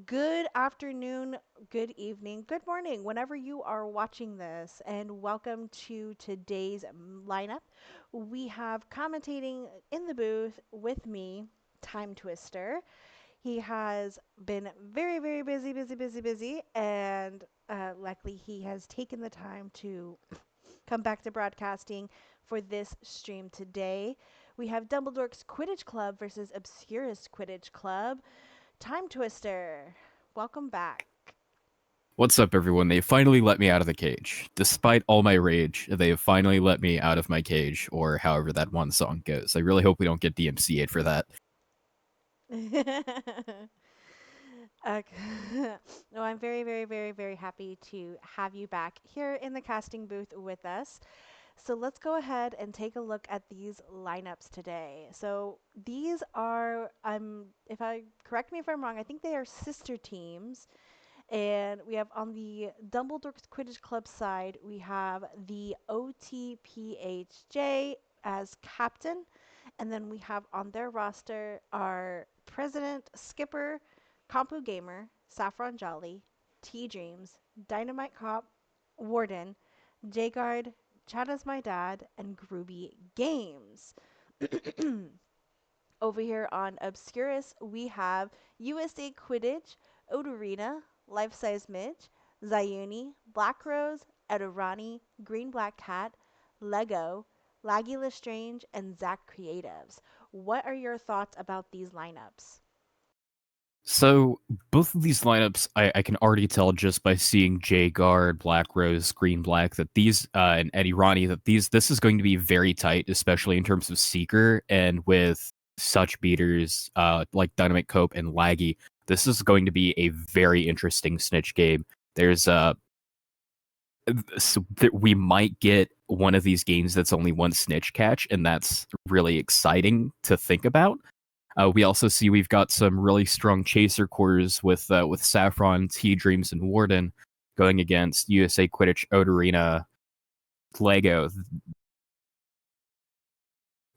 Good afternoon, good evening, good morning, whenever you are watching this, and welcome to today's lineup. We have commentating in the booth with me, Time Twister. He has been very, very busy, busy, busy, busy, and luckily he has taken the time to come back to broadcasting for this stream today. We have Dumbledore's Quidditch Club versus Obscurus Quidditch Club. Time Twister, welcome back. What's up, everyone? They finally let me out of the cage. Despite all my rage, they have finally let me out of my cage, or however that one song goes. I really hope we don't get DMCA'd for that. Okay. No, I'm very, very, very, very happy to have you back here in the casting booth with us. So let's go ahead and take a look at these lineups today. So these are, if I correct me if I'm wrong, I think they are sister teams. And we have on the Dumbledore's Quidditch Club side, we have the OTPHJ as captain. And then we have on their roster our president, skipper, Compu Gamer, Saffron Jolly, T Dreams, Dynamite Cop, Warden, Jguard, Chad as my dad, and Groovy Games. Over here on Obscurus, we have USA Quidditch, Odorina, Life Size Midge, Zayuni, Black Rose, Edorani, Green Black Cat, Lego, Laggy Lestrange, and Zach Creatives. What are your thoughts about these lineups? So, both of these lineups, I can already tell just by seeing J Guard, Black Rose, Green Black, that these, and Eddie Ronnie, that this is going to be very tight, especially in terms of Seeker, and with such beaters like Dynamite Cope and Laggy. This is going to be a very interesting snitch game. There's we might get one of these games that's only one snitch catch, and that's really exciting to think about. We also see we've got some really strong chaser cores with Saffron, T Dreams, and Warden going against USA Quidditch, Odorina, Lego.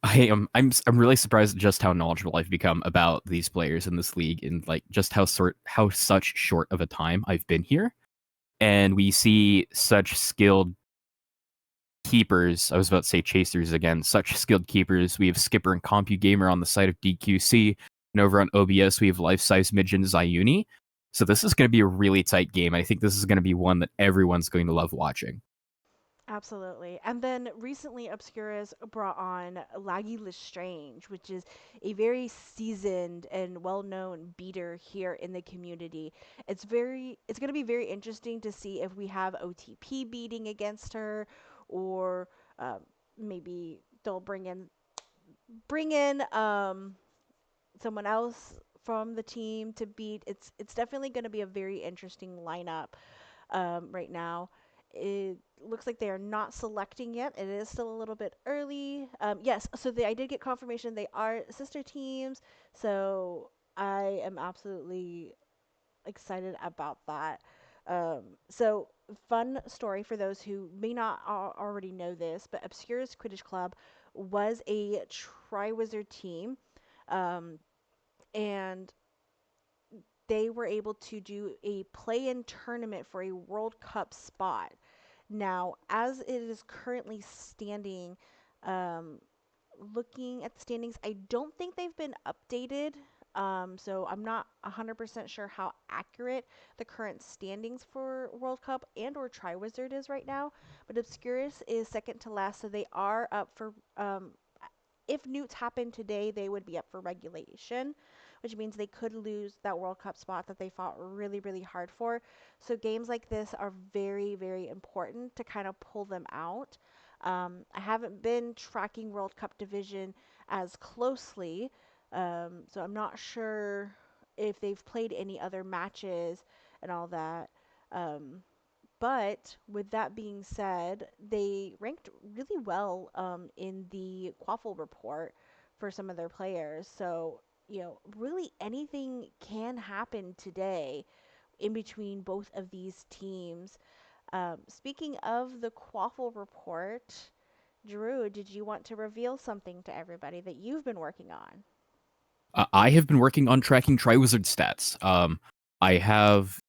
I'm really surprised at just how knowledgeable I've become about these players in this league, and like just how such short of a time I've been here. And we see such skilled keepers. I was about to say chasers again. Such skilled keepers. We have Skipper and CompuGamer on the side of DQC, and over on OBS we have Life Size Midge and Zayuni. So this is going to be a really tight game. I think this is going to be one that everyone's going to love watching. Absolutely. And then recently, Obscurus brought on Laggy Lestrange, which is a very seasoned and well known beater here in the community. It's going to be very interesting to see if we have OTP beating against her, or uh, maybe they'll bring in someone else from the team to beat. It's definitely going to be a very interesting lineup right now. It looks like they are not selecting yet. It is still a little bit early. Yes, so I did get confirmation they are sister teams. So I am absolutely excited about that. So fun story for those who may not already know this, but Obscurus Quidditch Club was a Triwizard team, um, and they were able to do a play-in tournament for a World Cup spot. Now, as it is currently standing, um, looking at the standings, I don't think they've been updated. So I'm not 100% sure how accurate the current standings for World Cup and or Triwizard is right now. But Obscurus is second to last, so they are up for. If Newts happen today, they would be up for regulation, which means they could lose that World Cup spot that they fought really, really hard for. So games like this are very, very important to kind of pull them out. I haven't been tracking World Cup division as closely, so I'm not sure if they've played any other matches and all that. Um, but with that being said, they ranked really well in the Quaffle report for some of their players. So, really anything can happen today in between both of these teams. Speaking of the Quaffle report, Drew, did you want to reveal something to everybody that you've been working on? I have been working on tracking Triwizard stats. I have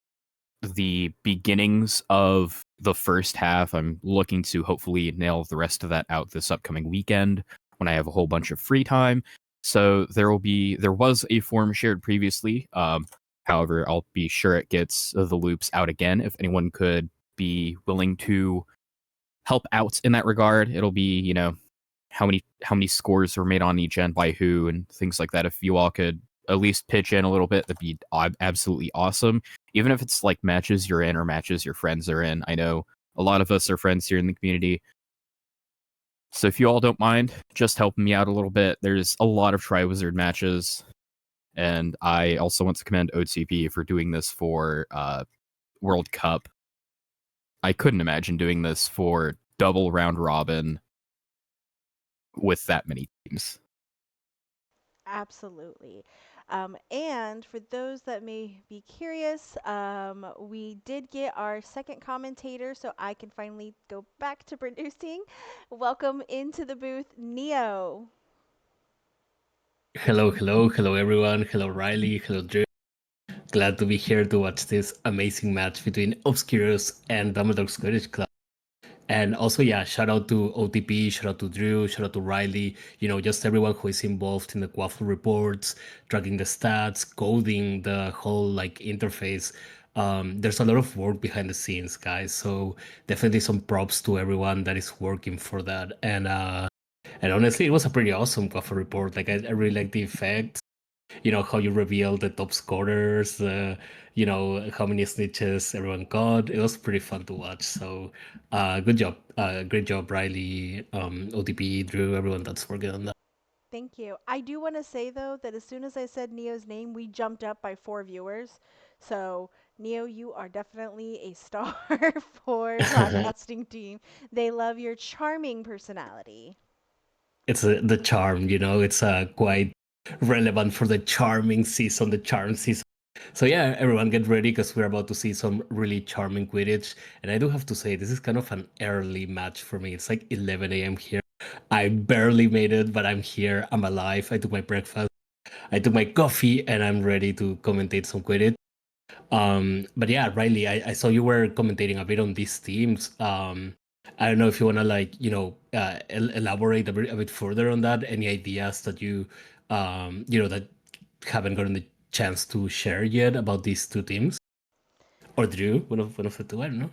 the beginnings of the first half. I'm looking to hopefully nail the rest of that out this upcoming weekend when I have a whole bunch of free time. So there was a form shared previously. However, I'll be sure it gets the loops out again. If anyone could be willing to help out in that regard, it'll be, how many scores were made on each end by who and things like that. If you all could at least pitch in a little bit, that'd be absolutely awesome. Even if it's like matches you're in or matches your friends are in. I know a lot of us are friends here in the community. So if you all don't mind just helping me out a little bit, there's a lot of Triwizard matches. And I also want to commend OTP for doing this for World Cup. I couldn't imagine doing this for double round robin with that many teams. Absolutely. And for those that may be curious, we did get our second commentator, so I can finally go back to producing. Welcome into the booth, Neo. Hello everyone. Hello Riley, hello Drew. Glad to be here to watch this amazing match between Obscurus and Dumbledore's Quidditch Club. And also, yeah, shout out to OTP, shout out to Drew, shout out to Riley, just everyone who is involved in the Quaffle reports, tracking the stats, coding the whole like interface. There's a lot of work behind the scenes, guys. So definitely some props to everyone that is working for that. And honestly, it was a pretty awesome Quaffle report. Like I really like the effects, how you reveal the top scorers, how many snitches everyone got. It was pretty fun to watch. So good job, great job, Riley, OTP, Drew, everyone that's working on that. Thank you. I do want to say though that as soon as I said Neo's name, we jumped up by 4 viewers. So Neo, you are definitely a star for broadcasting team. They love your charming personality. It's the charm, it's quite relevant for the charming season, the charm season. So yeah, everyone get ready because we're about to see some really charming Quidditch. And I do have to say, this is kind of an early match for me. It's like 11 a.m. here. I barely made it, but I'm here. I'm alive. I took my breakfast. I took my coffee, and I'm ready to commentate some Quidditch. But yeah, Riley, I saw you were commentating a bit on these teams. I don't know if you want to like, elaborate a bit further on that. Any ideas that that haven't gotten the chance to share yet about these two teams? Or Drew, one of the two, I don't know.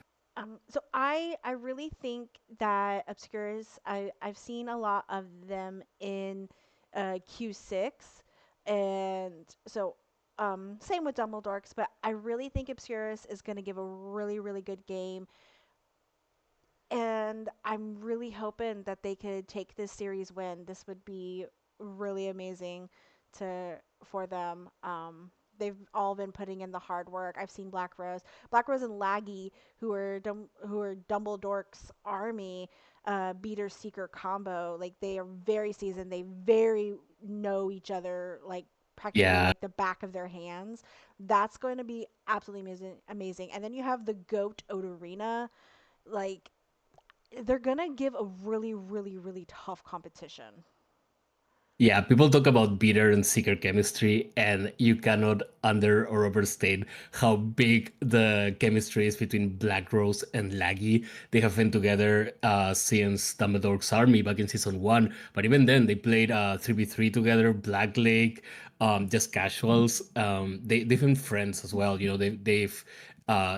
So I really think that Obscurus, I've seen a lot of them in Q6, and so same with Dumbledorks, but I really think Obscurus is going to give a really really good game, and I'm really hoping that they could take this series win. This would be really amazing to for them. They've all been putting in the hard work. I've seen Black Rose and Laggy, who are Dumbledore's army, beater seeker combo. Like they are very seasoned. They very know each other like practically Yeah, like the back of their hands. That's going to be absolutely amazing. Amazing. And then you have the goat Odorina. Like they're gonna give a really, really, really tough competition. yeah, people talk about bitter and seeker chemistry, and you cannot under or overstate how big the chemistry is between Black Rose and Laggy. They have been together since Dumbledore's Army back in season one, but even then they played 3v3 together, Black Lake, just casuals. They've been friends as well. They've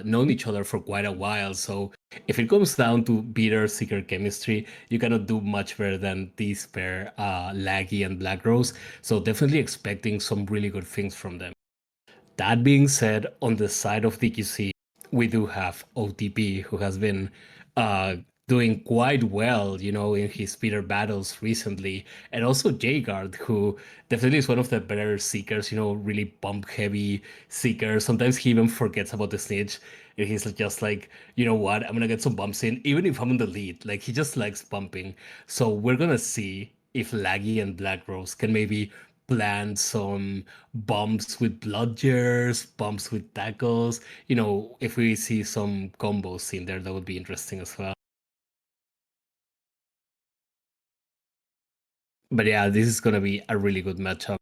known each other for quite a while. So if it comes down to bitter seeker chemistry, you cannot do much better than this pair, Laggy and Black Rose. So definitely expecting some really good things from them. That being said, on the side of DQC, we do have OTP, who has been uh, doing quite well, in his Peter battles recently, and also Jagard, who definitely is one of the better seekers, really bump heavy seeker. Sometimes he even forgets about the snitch. And he's just like, you know what, I'm gonna get some bumps in, even if I'm in the lead. Like he just likes bumping. So we're gonna see if Laggy and Black Rose can maybe plan some bumps with bludgers, bumps with tackles. If we see some combos in there, that would be interesting as well. But yeah, this is gonna be a really good matchup.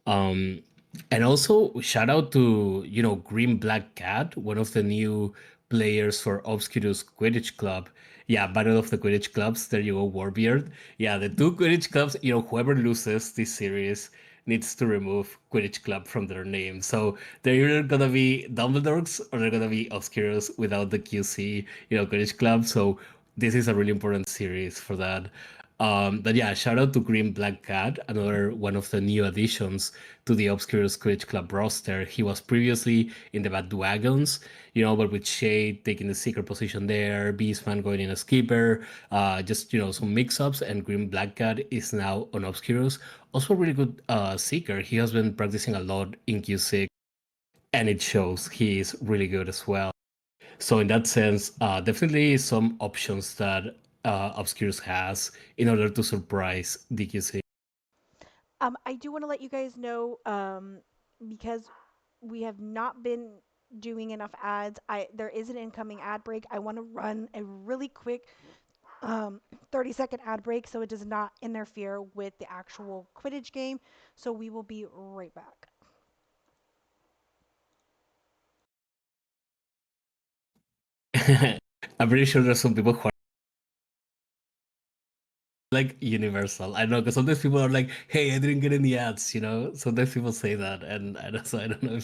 Um, And also shout out to, Green Black Cat, one of the new players for Obscurus Quidditch Club. Yeah, Battle of the Quidditch Clubs. There you go, Warbeard. Yeah, the two Quidditch clubs, whoever loses this series needs to remove Quidditch Club from their name. So they're either gonna be Dumbledores or they're gonna be Obscurus without the QC, Quidditch Club. So this is a really important series for that. But yeah, shout out to Green Black Cat, another one of the new additions to the Obscure Squid Club roster. He was previously in the Bad Wagons, but with Shade taking the secret position there, Beastman going in as keeper, just, some mix ups, and Green Black Cat is now on Obscurus. Also, a really good seeker. He has been practicing a lot in Q6, and it shows he is really good as well. So in that sense, definitely some options that Obscurus has in order to surprise DQC. I do want to let you guys know, because we have not been doing enough ads. There is an incoming ad break. I want to run a really quick 30-second ad break so it does not interfere with the actual Quidditch game. So we will be right back. I'm pretty sure there's some people who are like universal. I know because sometimes people are like, "Hey, I didn't get any ads." Sometimes people say that, and I don't know.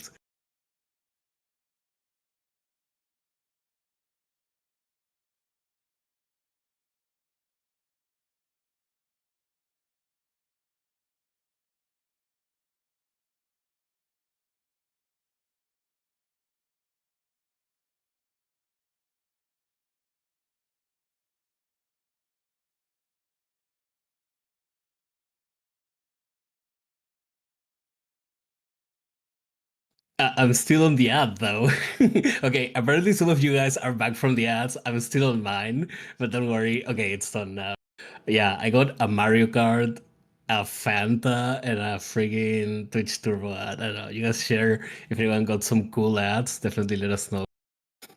I'm still on the ad though. Okay, apparently some of you guys are back from the ads. I'm still on mine, but don't worry. Okay, it's done now. Yeah, I got a Mario Kart, a Fanta, and a friggin' Twitch Turbo ad. I don't know. You guys share if anyone got some cool ads. Definitely let us know.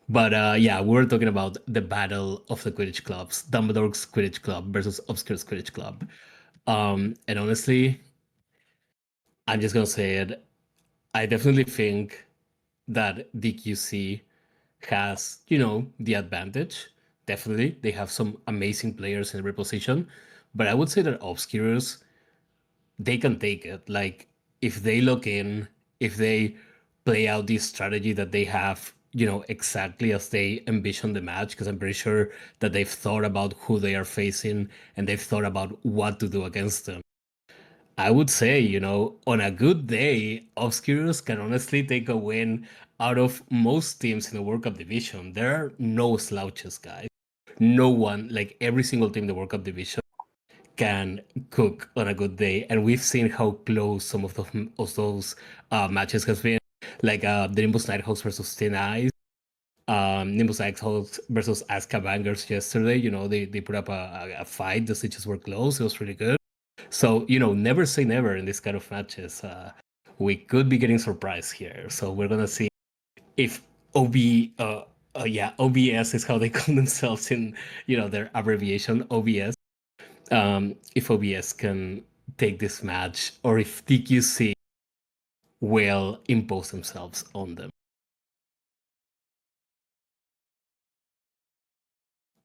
But yeah, we were talking about the battle of the Quidditch clubs, Dumbledore's Quidditch Club versus Obscure's Quidditch Club. And honestly, I'm just gonna say it. I definitely think that DQC has, the advantage. Definitely, they have some amazing players in every position, but I would say that Obscures, they can take it. Like if they look in, if they play out this strategy that they have, exactly as they envision the match, because I'm pretty sure that they've thought about who they are facing and they've thought about what to do against them. I would say, on a good day, Obscurus can honestly take a win out of most teams in the World Cup division. There are no slouches, guys. No one, like every single team in the World Cup division, can cook on a good day. And we've seen how close some of those matches has been. Like the Nimbus Nighthawks versus Thin Eyes, Nimbus Nighthawks versus Azka Bangers yesterday. They put up a fight. The stitches were close. It was really good. So, never say never in this kind of matches. We could be getting surprised here. So we're gonna see if OBS is how they call themselves in, their abbreviation, OBS. If OBS can take this match, or if DQC will impose themselves on them.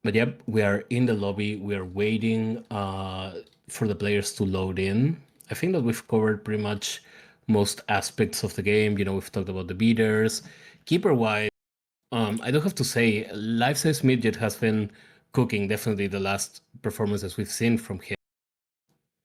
But yep, we are in the lobby. We are waiting for the players to load in. I think that we've covered pretty much most aspects of the game. We've talked about the beaters. Keeper wise, I don't have to say, Life Size Midget has been cooking definitely the last performances we've seen from him.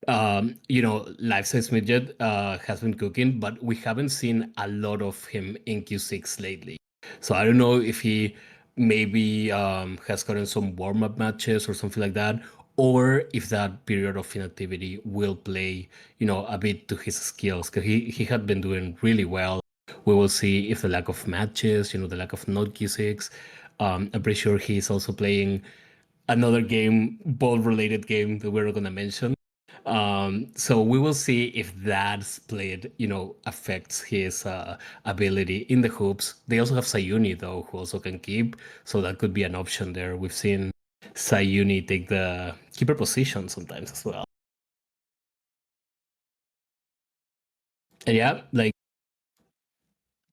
Life Size Midget has been cooking, but we haven't seen a lot of him in Q6 lately. So I don't know if he maybe has gotten some warm up matches or something like that, or if that period of inactivity will play, a bit to his skills, because he had been doing really well. We will see if the lack of matches, the lack of not Q6. I'm pretty sure he's also playing another game, ball related game that we're not going to mention. So we will see if that split, affects his ability in the hoops. They also have Sayuni though, who also can keep, so that could be an option there. We've seen Sayuni take the keeper position sometimes as well. And yeah, like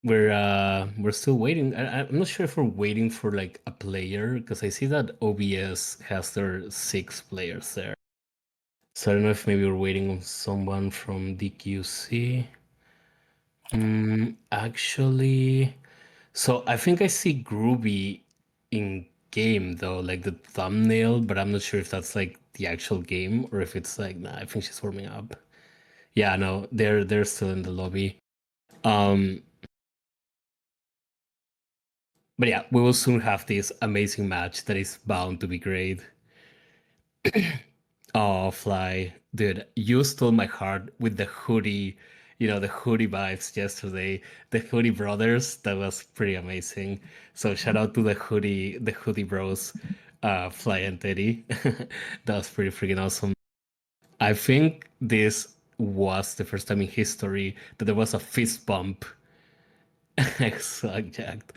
We're still waiting. I'm not sure if we're waiting for like a player because I see that OBS has their 6 players there. So I don't know if maybe we're waiting on someone from DQC. Actually, so I think I see Groovy in game though, like the thumbnail, but I'm not sure if that's like the actual game or if it's like, nah, I think she's warming up. Yeah, no, they're still in the lobby. Um, but yeah, we will soon have this amazing match that is bound to be great. Oh, Fly, dude, you stole my heart with the hoodie, the hoodie vibes yesterday. The hoodie brothers, that was pretty amazing. So shout out to the hoodie bros, Fly and Teddy. That was pretty freaking awesome. I think this was the first time in history that there was a fist bump. Exact.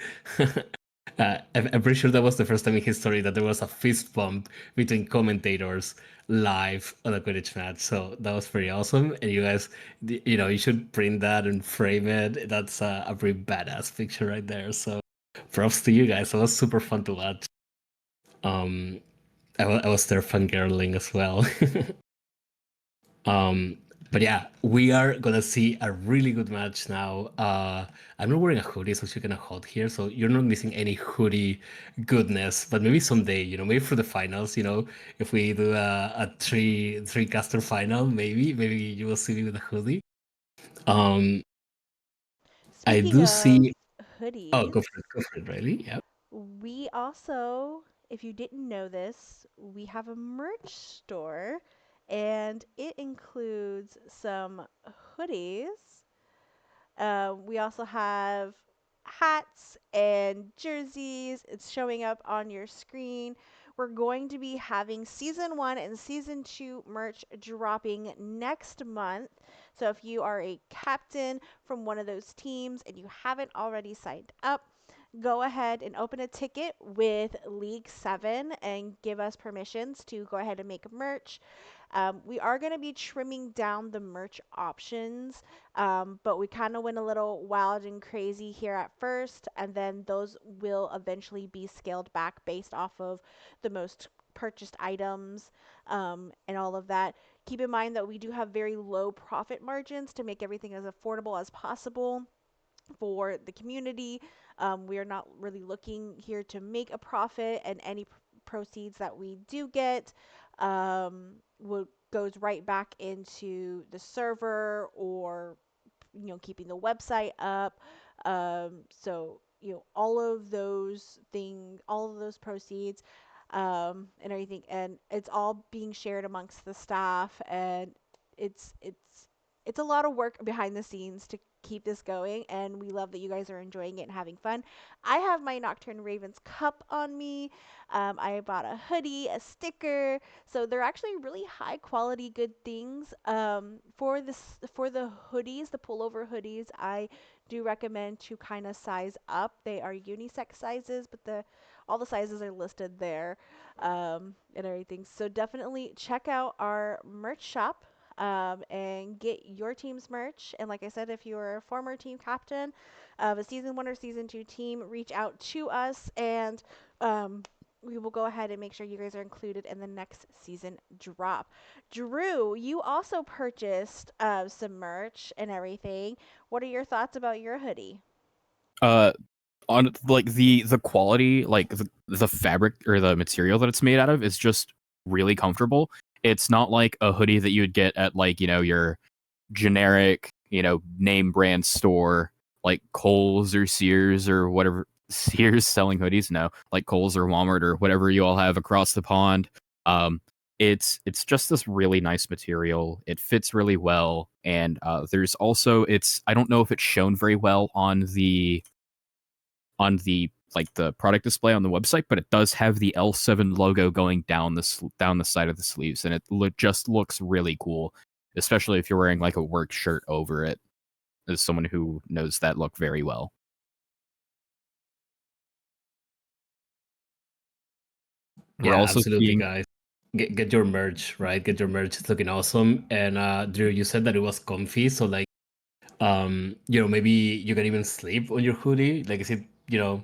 I'm pretty sure that was the first time in history that there was a fist bump between commentators live on a Quidditch match. So that was pretty awesome. And you guys, you should print that and frame it. That's a pretty badass picture right there. So props to you guys. It was super fun to watch. Um, I was there fangirling as well. Um, but yeah, we are gonna see a really good match now. I'm not wearing a hoodie, so it's kind of hot here, so you're not missing any hoodie goodness. But maybe someday, maybe for the finals, if we do a three caster final, maybe you will see me with a hoodie. Um, I Speaking do of see. Oh, hoodies, go for it, Riley. Yeah. we also, if you didn't know this, we have a merch store and it includes some hoodies. We also have hats and jerseys. It's showing up on your screen. We're going to be having season 1 and season 2 merch dropping next month. So if you are a captain from one of those teams and you haven't already signed up, go ahead and open a ticket with League 7 and give us permissions to go ahead and make merch. We are going to be trimming down the merch options, but we kind of went a little wild and crazy here at first, and then those will eventually be scaled back based off of the most purchased items and all of that. Keep in mind that we do have very low profit margins to make everything as affordable as possible for the community. We are not really looking here to make a profit, and any proceeds that we do get will goes right back into the server or keeping the website up. So all of those things, all of those proceeds and everything, and it's all being shared amongst the staff, and it's a lot of work behind the scenes to keep this going, and we love that you guys are enjoying it and having fun. I have my Nocturne Ravens cup on me. I bought a hoodie, a sticker, so they're actually really high quality, good things. For the hoodies, the pullover hoodies, I do recommend to kind of size up. They are unisex sizes, but the all the sizes are listed there and everything. So definitely check out our merch shop and get your team's merch. And like I said, if you're a former team captain of a season 1 or season 2 team, reach out to us and we will go ahead and make sure you guys are included in the next season drop. Drew, you also purchased some merch and everything. What are your thoughts about your hoodie? Uh, on like the quality, like the fabric or the material that it's made out of is just really comfortable. It's not like a hoodie that you would get at like, your generic, name brand store like Kohl's or Sears or whatever. Sears selling hoodies, no, like Kohl's or Walmart or whatever you all have across the pond. Um, it's just this really nice material. It fits really well, and there's also I don't know if it's shown very well on the like the product display on the website, but it does have the L7 logo going down down the side of the sleeves, and it just looks really cool, especially if you're wearing like a work shirt over it. As someone who knows that look very well. We're Yeah, also absolutely, seeing guys. Get your merch, right? Get your merch. It's looking awesome. And Drew, you said that it was comfy, so like Maybe you can even sleep on your hoodie. Like, is it,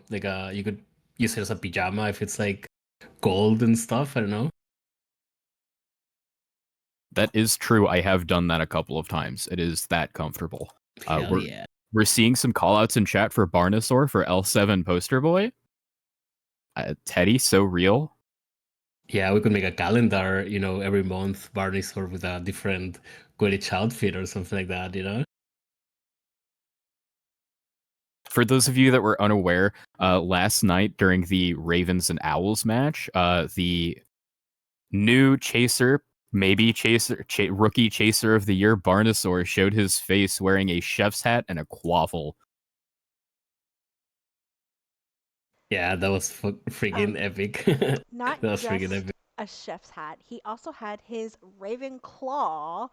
like you could use it as a pajama if it's like cold and stuff. I don't know. That is true. I have done that a couple of times. It is that comfortable. Uh, Hell we're yeah. we're seeing some callouts in chat for Barnosaur for L7 poster boy. Teddy, so real. Yeah, we could make a calendar, every month, Barney sort with a different Quidditch outfit or something like that. For those of you that were unaware, last night during the Ravens and Owls match, the new chaser, maybe rookie chaser of the year, Barnosaur, showed his face wearing a chef's hat and a quaffle. Yeah, that was freaking Um, epic. not That was freaking just epic. a chef's hat. He also had his Ravenclaw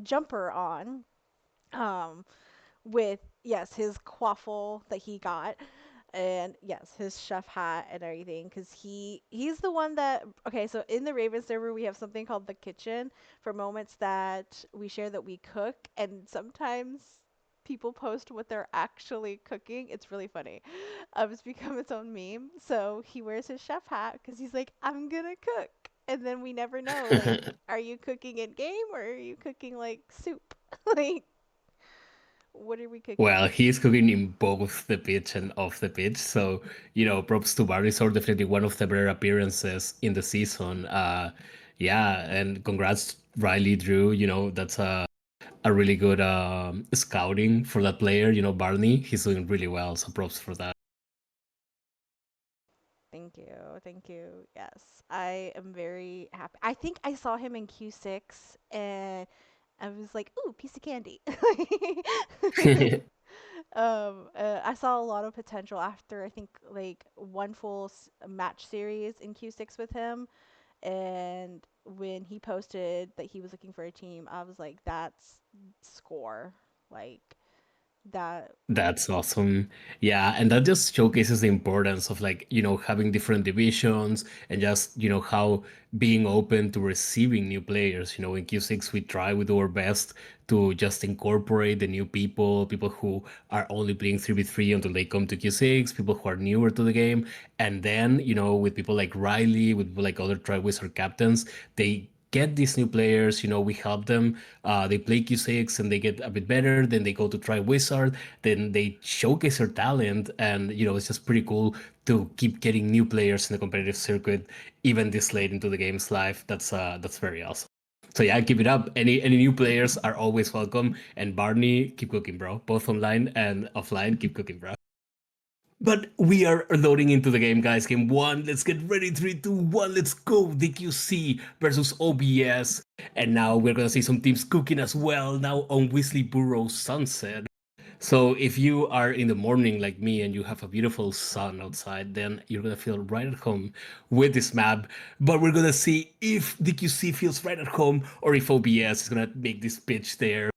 jumper on. Um, with yes his quaffle that he got, and yes his chef hat and everything, because he's the one that, okay, so in the Raven server we have something called the kitchen for moments that we share that we cook, and sometimes people post what they're actually cooking. It's really funny. It's become its own meme. So he wears his chef hat because he's like, I'm gonna cook, and then we never know, like, are you cooking in game or are you cooking like soup? Like, what are we Well, cooking? he's cooking in both the pitch and off the pitch. So, props to Barney. Definitely one of the better appearances in the season. Yeah, and congrats, Riley Drew. That's a really good scouting for that player. Barney, he's doing really well. So props for that. Thank you. Thank you. Yes. I am very happy. I think I saw him in Q6 and I was like, ooh, piece of candy. I saw a lot of potential after I think like one full match series in Q6 with him. And when he posted that he was looking for a team, I was like, that's score. Like, that. That's awesome. Yeah, and that just showcases the importance of like, having different divisions and just, how being open to receiving new players. In Q6 we do our best to just incorporate the new people who are only playing 3v3 until they come to Q6, people who are newer to the game. And then, with people like Riley, with people like other Triwizard captains, they get these new players, we help them. They play Q6 and they get a bit better. Then they go to try Wizard. Then they showcase their talent. And, it's just pretty cool to keep getting new players in the competitive circuit, even this late into the game's life. That's very awesome. So yeah, keep it up. Any new players are always welcome. And Barney, keep cooking, bro. Both online and offline, keep cooking, bro. But we are loading into the game, guys. Game one. Let's get ready. 3, 2, 1. Let's go. DQC versus OBS. And now we're gonna see some teams cooking as well. Now on Weasley Burrow Sunset. So if you are in the morning like me and you have a beautiful sun outside, then you're gonna feel right at home with this map. But we're gonna see if DQC feels right at home or if OBS is gonna make this pitch there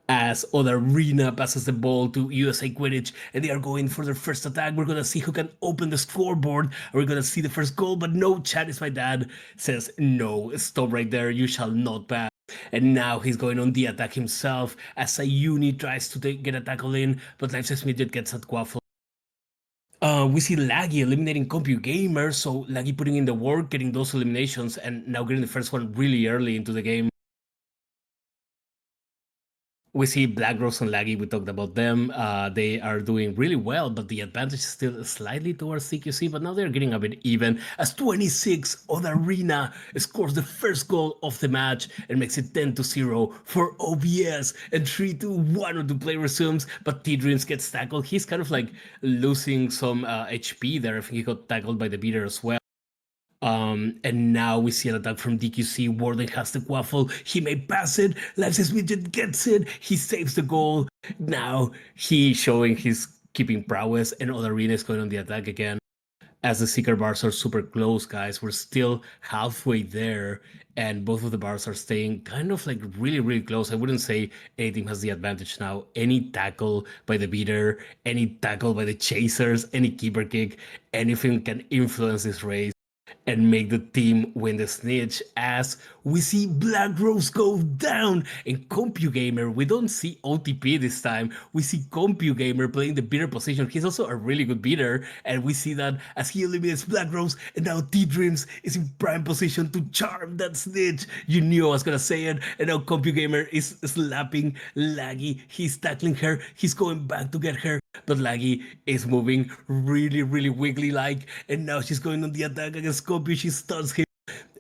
as Arena passes the ball to USA Quidditch and they are going for their first attack. We're gonna see who can open the scoreboard. We're gonna see the first goal, but no, Chad is my dad says no, stop right there, you shall not pass. And now he's going on the attack himself as Sayuni tries to get a tackle in, but Life Says Midget gets at Quaffle. We see Laggy eliminating Compu Gamer, so Laggy putting in the work, getting those eliminations, and now getting the first one really early into the game. We see Black Rose and Laggy, we talked about them. They are doing really well, but the advantage is still slightly towards CQC, but now they're getting a bit even as 26 Arena scores the first goal of the match and makes it 10-0 for OBS. And 3-2-1 on the play resumes, but T-Dreams gets tackled. He's kind of like losing some HP there. I think he got tackled by the beater as well. And now we see an attack from DQC. Warden has the quaffle. He may pass it. Lexus Midget gets it. He saves the goal. Now he's showing his keeping prowess, and Arena is going on the attack again. As the Seeker bars are super close, guys, we're still halfway there, and both of the bars are staying kind of like really, really close. I wouldn't say any team has the advantage now. Any tackle by the beater, any tackle by the chasers, any keeper kick, anything can influence this race. and make the team win the snitch as we see Black Rose go down. And CompuGamer, we don't see OTP this time. We see CompuGamer playing the beater position. He's also a really good beater, and we see that as he eliminates Black Rose, and now T-Dreams is in prime position to charm that snitch. You knew I was gonna say it, and now CompuGamer is slapping Laggy. He's tackling her, he's going back to get her, but Laggy is moving really, really wiggly like, and now she's going on the attack against Compu. She stuns him.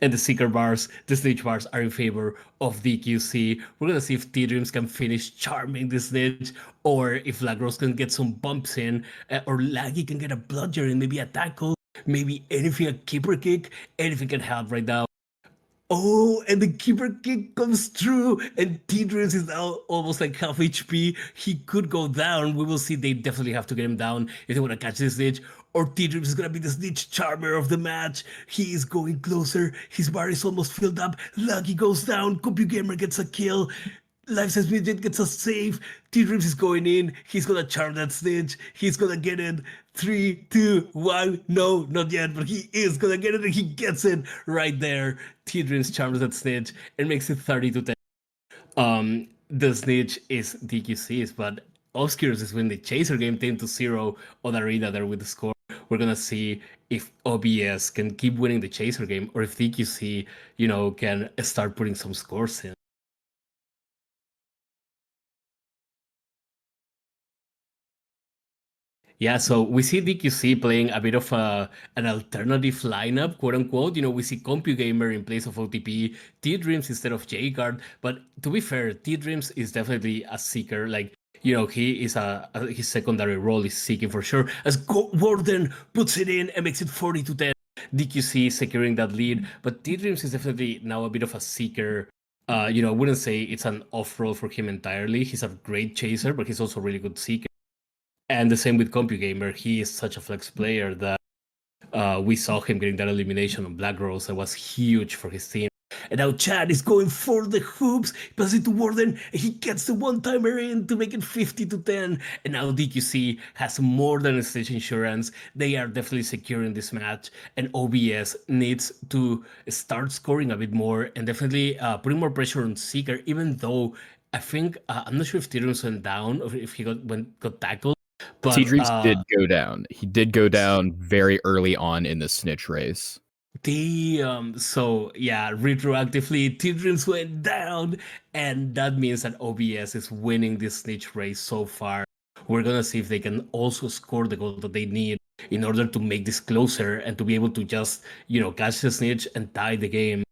And the Seeker bars, the Snitch bars are in favor of DQC. We're gonna see if T-Dreams can finish charming the Snitch, or if Lagros can get some bumps in, or Laggy can get a bludger and maybe a tackle, maybe anything, a keeper kick, anything can help right now. Oh, and the keeper kick comes through, and T-Dreams is now almost like half HP. He could go down. We will see. They definitely have to get him down if they want to catch this snitch. Or T-Dreams is gonna be the snitch charmer of the match. He is going closer. His bar is almost filled up. Lucky goes down. CompuGamer gets a kill. Life Size Midget gets a save. T-Dreams is going in. He's gonna charm that snitch. He's gonna get it. 3, 2, 1. No, not yet, but he is gonna get it, and he gets it right there. T-Dreams charms that snitch and makes it 30-10. The snitch is DQC's, but Obscures is winning the chaser game 10-0 on Arena there with the score. We're gonna see if OBS can keep winning the chaser game, or if DQC, can start putting some scores in. Yeah, so we see DQC playing a bit of an alternative lineup, quote unquote. We see CompuGamer in place of OTP, T-Dreams instead of J-Guard. But to be fair, T-Dreams is definitely a seeker. Like, he is his secondary role is seeking for sure. As Warden puts it in and makes it 40-10. DQC securing that lead. But T-Dreams is definitely now a bit of a seeker. I wouldn't say it's an off role for him entirely. He's a great chaser, but he's also a really good seeker. And the same with CompuGamer. He is such a flex player that we saw him getting that elimination on Black Rose that was huge for his team. And now Chad is going for the hoops, passes it to Warden, and he gets the one-timer in to make it 50-10. And now DQC has more than a stage insurance. They are definitely securing this match, and OBS needs to start scoring a bit more and definitely putting more pressure on Seeker, even though I think, I'm not sure if Tyrion went down or if he got tackled. But T-Dreams did go down. He did go down very early on in the snitch race. So yeah, retroactively, T-Dreams went down, and that means that OBS is winning this snitch race so far. We're gonna see if they can also score the goal that they need in order to make this closer and to be able to just, catch the snitch and tie the game.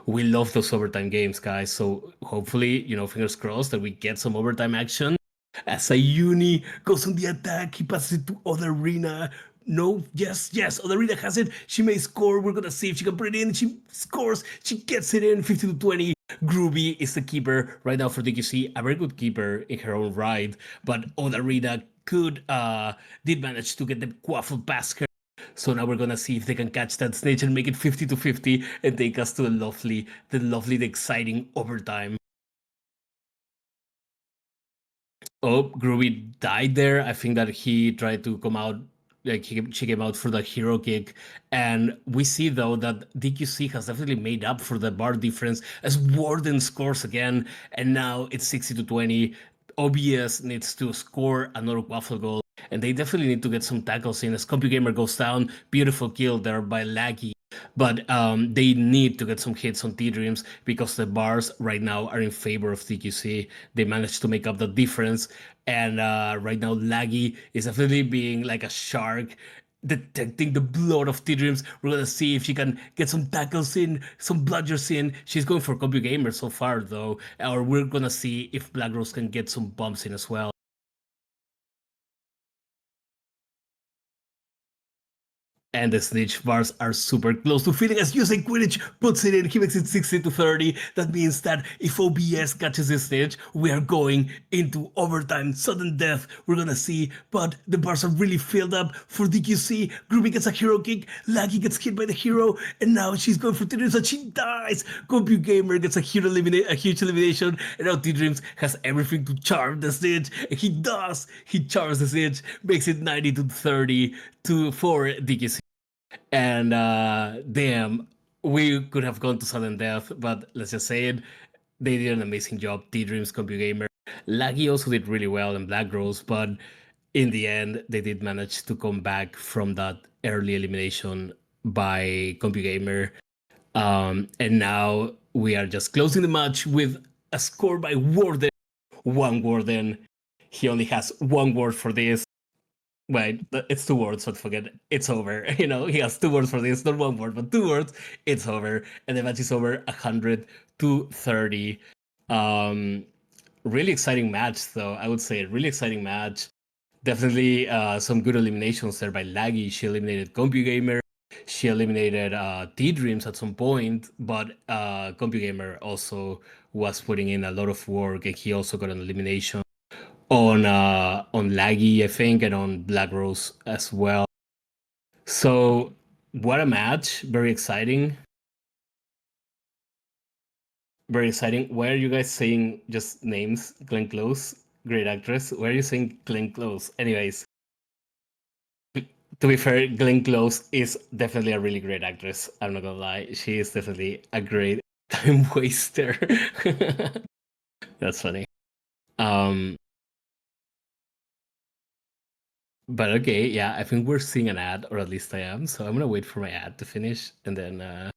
We love those overtime games, guys. So hopefully, fingers crossed that we get some overtime action. As a uni goes on the attack, he passes it to Otherina. No, yes, Otherina has it. She may score. We're gonna see if she can put it in. She scores. She gets it in 50-20. Groovy is the keeper right now for DQC. A very good keeper in her own right. But Otherina did manage to get the quaffle past her. So now we're gonna see if they can catch that snitch and make it 50-50 and take us to the lovely, the exciting overtime. Oh, Groovy died there. I think that he tried to come out, like she came out for the hero kick. And we see though that DQC has definitely made up for the bar difference as Warden scores again. And now it's 60-20. OBS needs to score another waffle goal. And they definitely need to get some tackles in as CompuGamer goes down. Beautiful kill there by Laggy. But they need to get some hits on T-Dreams because the bars right now are in favor of DQC. They managed to make up the difference. And right now, Laggy is definitely being like a shark, detecting the blood of T-Dreams. We're going to see if she can get some tackles in, some bludgers in. She's going for CompuGamer so far, though. Or we're going to see if Black Rose can get some bumps in as well. And the snitch bars are super close to filling as using Quidditch puts it in. He makes it 60-30. That means that if OBS catches the snitch, we are going into overtime, sudden death. We're gonna see, but the bars are really filled up for DQC. Groovy gets a hero kick. Laggy gets hit by the hero, and now she's going for T-Dreams and she dies. CompuGamer gets a huge elimination, and now T-Dreams has everything to charm the snitch, and he does. He charms the snitch, makes it 90-30 for DQC. And damn, we could have gone to sudden death, but let's just say it. They did an amazing job. T-Dreams, CompuGamer. Laggy also did really well and Black Rose, but in the end, they did manage to come back from that early elimination by CompuGamer. And now we are just closing the match with a score by Warden. One Warden. He only has one word for this. Wait, it's two words, so forget it. It's over. You know, he has two words for this, not one word, but two words. It's over. And the match is over 100 to 30. Um, really exciting match, though. I would say really exciting match. Definitely some good eliminations there by Laggy. She eliminated CompuGamer. She eliminated T-Dreams at some point, but CompuGamer also was putting in a lot of work, and he also got an elimination on Laggy, I think, and on Black Rose as well. So what a match! Very exciting. Very exciting. Why are you guys saying just names? Glenn Close, great actress. Why are you saying Glenn Close? Anyways, to be fair, Glenn Close is definitely a really great actress. I'm not gonna lie. She is definitely a great time waster. That's funny. Um, but okay, yeah, I think we're seeing an ad, or at least I am. So I'm gonna wait for my ad to finish, and then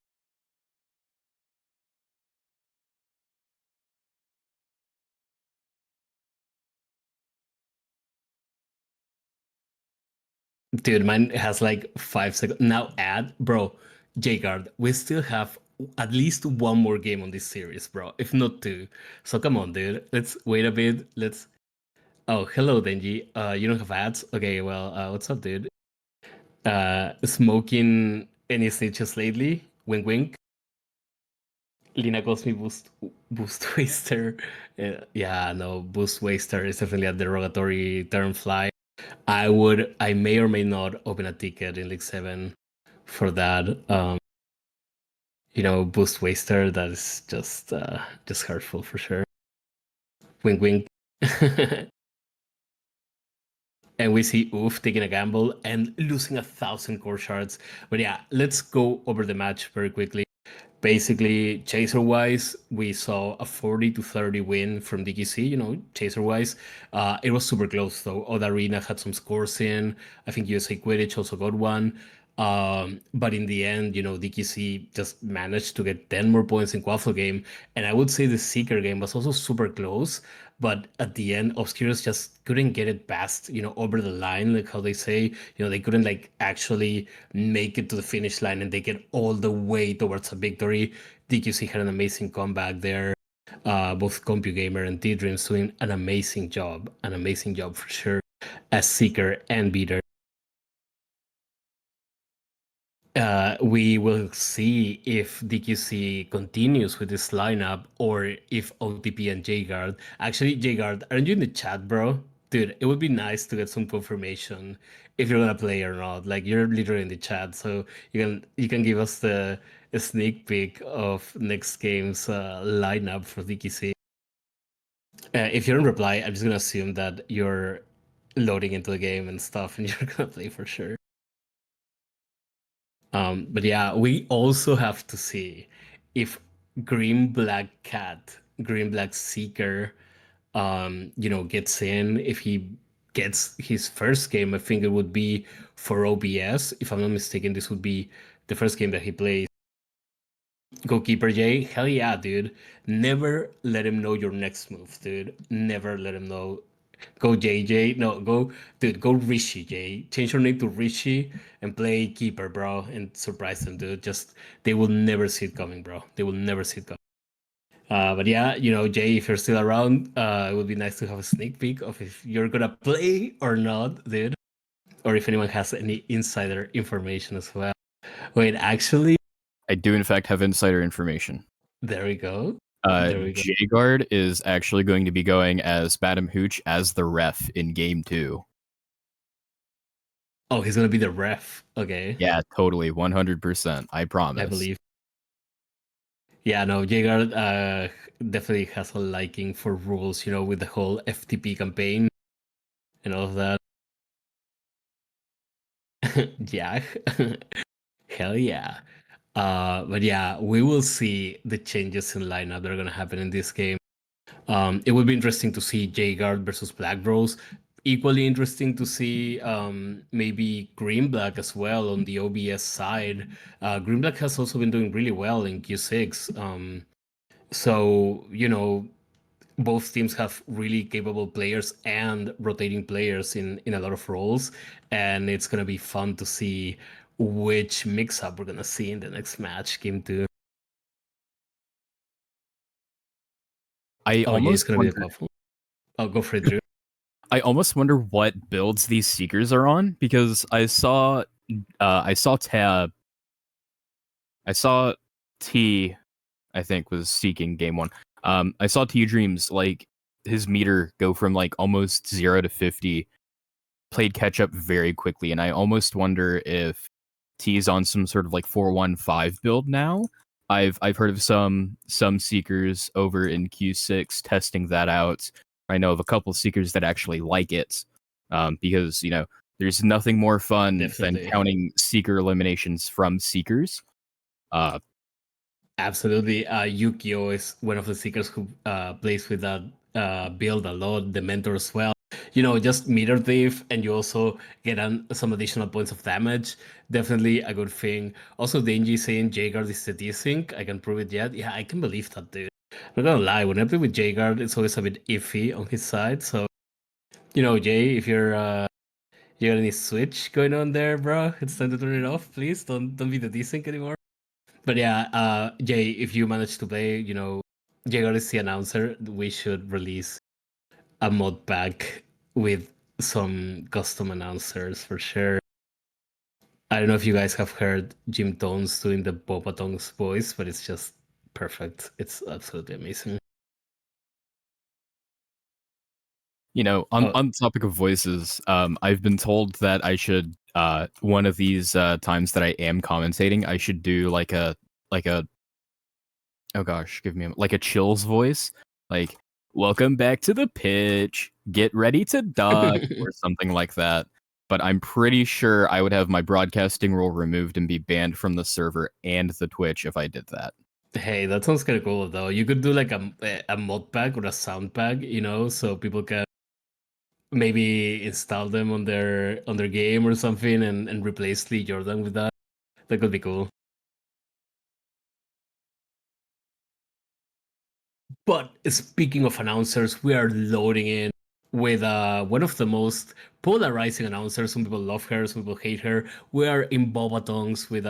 dude, mine has like 5 seconds. Now ad, bro. Jgard, we still have at least one more game on this series, bro. If not two. So come on, dude. Let's wait a bit. Let's. Oh, hello, Denji. You don't have ads? Okay, well, what's up, dude? Smoking any snitches lately? Wink, wink. Lina calls me boost waster. Yeah, no, boost waster is definitely a derogatory term. Fly. I may or may not open a ticket in League 7 for that. Boost waster, that is just hurtful for sure. Wink wink. And we see Oof taking a gamble and losing 1,000 core shards. But yeah, let's go over the match very quickly. Basically, chaser wise, we saw a 40 to 30 win from DQC. Chaser wise, it was super close though. Oda Arena had some scores in. I think USA Quidditch also got one. But in the end, DQC just managed to get 10 more points in Quaffle game. And I would say the Seeker game was also super close. But at the end, Obscurus just couldn't get it past, over the line, like how they say. They couldn't like actually make it to the finish line and they get all the way towards a victory. DQC had an amazing comeback there. Both CompuGamer and T-Dreams doing an amazing job for sure as Seeker and Beater. We will see if DQC continues with this lineup or if OTP and Jguard. Actually, Jguard, aren't you in the chat, bro? Dude, it would be nice to get some confirmation if you're gonna play or not. Like you're literally in the chat, so you can give us the a sneak peek of next game's lineup for DQC. If you don't reply, I'm just gonna assume that you're loading into the game and stuff, and you're gonna play for sure. But yeah, we also have to see if Green Black Cat, Green Black Seeker, gets in. If he gets his first game, I think it would be for OBS. If I'm not mistaken, this would be the first game that he plays. Goalkeeper J, hell yeah, dude. Never let him know your next move, dude. Never let him know. Go JJ. No, dude, go Rishi J. Change your name to Rishi and play keeper, bro, and surprise them, dude. They will never see it coming, bro. They will never see it coming. But yeah, Jay, if you're still around, it would be nice to have a sneak peek of if you're gonna play or not, dude. Or if anyone has any insider information as well. Wait, actually, I do in fact have insider information. there we go. Jguard is actually going to be going as Badam Hooch as the ref in game 2. Oh, he's gonna be the ref. Okay. Yeah, totally, 100%. I promise. I believe. Yeah, no, Jaeger definitely has a liking for rules, with the whole FTP campaign and all of that. Yeah. Hell yeah. But yeah, we will see the changes in lineup that are gonna happen in this game. It would be interesting to see J-Guard versus Black Rose. Equally interesting to see maybe Green Black as well on the OBS side. Green Black has also been doing really well in Q6. So, both teams have really capable players and rotating players in a lot of roles. And it's going to be fun to see which mix up we're going to see in the next match, game two. I Oh, yeah, it's almost going to be the wonder. quaffle. I'll go for it, Drew. I almost wonder what builds these seekers are on, because I saw Tab, I saw T, I think was seeking game one. I saw T Dreams, like, his meter go from like almost 0 to 50, played catch up very quickly, and I almost wonder if T's on some sort of like 4-1-5 build now. I've heard of some seekers over in Q6 testing that out. I know of a couple seekers that actually like it, because there's nothing more fun than Definitely. counting seeker eliminations from seekers. Absolutely. Yukio is one of the seekers who plays with that build a lot, the mentor as well. Just meter thief, and you also get some additional points of damage. Definitely a good thing. Also, Denji saying J-Guard is the desync. I can prove it yet. Yeah, I can believe that, dude. I'm not gonna lie, when I play with J-Guard, it's always a bit iffy on his side. So, Jay, if you got any switch going on there, bro, it's time to turn it off, please. Don't be the desync anymore. But yeah, Jay, if you manage to play, Jaeger is the announcer, we should release a mod pack with some custom announcers for sure. I don't know if you guys have heard Jim Tones doing the Boba Tongue's voice, but it's just perfect. It's absolutely amazing. On Oh, on the topic of voices, I've been told that I should one of these times that I am commentating, I should do like a oh gosh, give me like a chills voice, like welcome back to the pitch, get ready to duck, or something like that. But I'm pretty sure I would have my broadcasting role removed and be banned from the server and the Twitch if I did that. hey, that sounds kind of cool though. You could do like a mod pack or a sound pack, so people can maybe install them on their game or something and replace Lee Jordan with that. That could be cool. But speaking of announcers, we are loading in with one of the most polarizing announcers. Some people love her, some people hate her. We are in Bobatongs with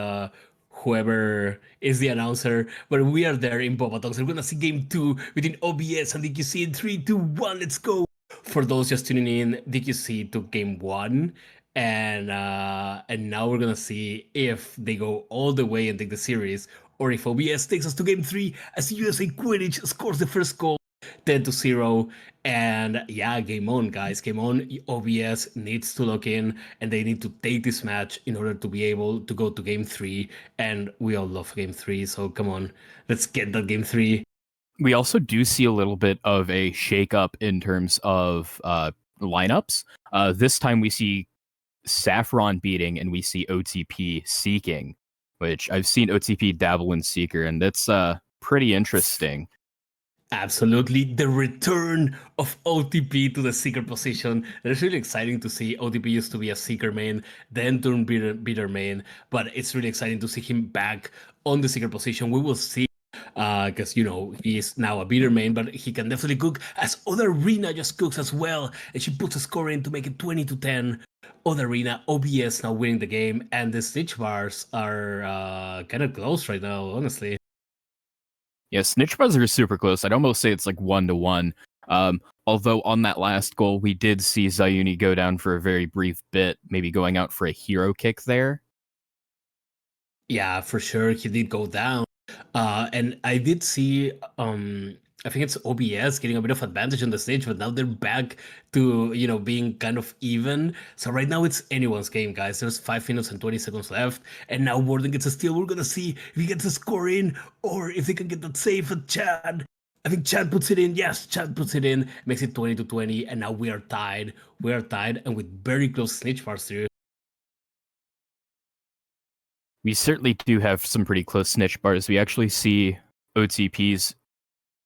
whoever is the announcer, but we are there in Bobatongs. We're gonna see game two between OBS and DQC in 3, 2, 1. Let's go! For those just tuning in, DQC took game one, and now we're gonna see if they go all the way and take the series, or if OBS takes us to game three as USA Quidditch scores the first goal, 10-0. And yeah, game on, guys, game on. OBS needs to lock in, and they need to take this match in order to be able to go to game three. And we all love game three, so come on, let's get that game three. We also do see a little bit of a shakeup in terms of lineups. This time we see Saffron beating and we see OTP seeking, which I've seen OTP dabble in seeker, and that's pretty interesting. Absolutely, the return of OTP to the seeker position. It's really exciting to see. OTP used to be a seeker main, then turned beater main, but it's really exciting to see him back on the seeker position. We will see, because he is now a beater main, but he can definitely cook as Other Arena just cooks as well, and she puts a score in to make it 20-10. Other Arena, OBS now winning the game, and the snitch bars are kind of close right now, honestly. Yeah, snitch bars are super close. I'd almost say it's like 1-1. Although on that last goal, we did see Zayuni go down for a very brief bit, maybe going out for a hero kick there. Yeah, for sure, he did go down. And I did see, I think it's OBS getting a bit of advantage on the stage, but now they're back to, being kind of even. So right now it's anyone's game, guys. There's 5 minutes and 20 seconds left. And now Warden gets a steal. We're going to see if he gets a score in or if they can get that save at Chad. I think Chad puts it in. Yes, Chad puts it in. Makes it 20-20. And now we are tied. We are tied and with very close snitch bars here. We certainly do have some pretty close snitch bars. We actually see OTP's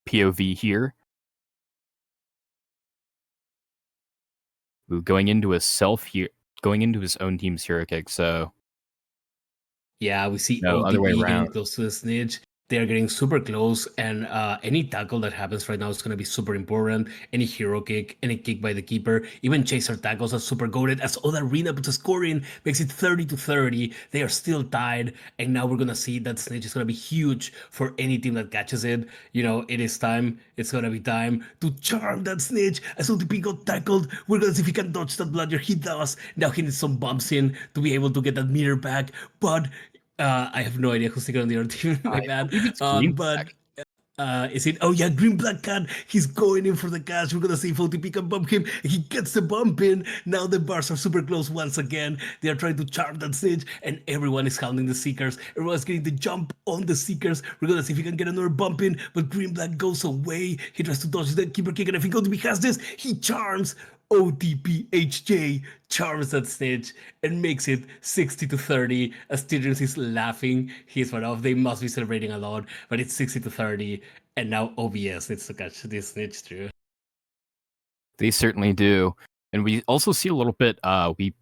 POV here. Ooh, going into his own team's hero kick, so Yeah, we see no, other way OTP getting around. close to the snitch. They're getting super close, and any tackle that happens right now is going to be super important. Any hero kick, any kick by the keeper, even chaser tackles are super goaded. As Oda Arena puts a score in, makes it 30-30. They are still tied, and now we're going to see that snitch is going to be huge for any team that catches it. You know, it is time. It's going to be time to charm that snitch. As OTP got tackled, we're going to see if he can dodge that bludger. He does. Now he needs some bumps in to be able to get that meter back, but I have no idea who's taking on the other team. My I bad. believe it's green. But is it? Oh yeah, Green Black Cat. He's going in for the catch. We're gonna see if OTP can bump him. He gets the bump in. Now the bars are super close once again. They are trying to charm that stage, and everyone is hounding the Seekers. Everyone's getting the jump on the Seekers. We're gonna see if he can get another bump in, but Green Black goes away. He tries to dodge the keeper kick, and if OTP has this, he charms. OTPHJ charms that snitch and makes it 60-30. As Tidrins is laughing his butt off. They must be celebrating a lot, but it's 60-30. And now OBS needs to catch this snitch too. They certainly do, and we also see a little bit. We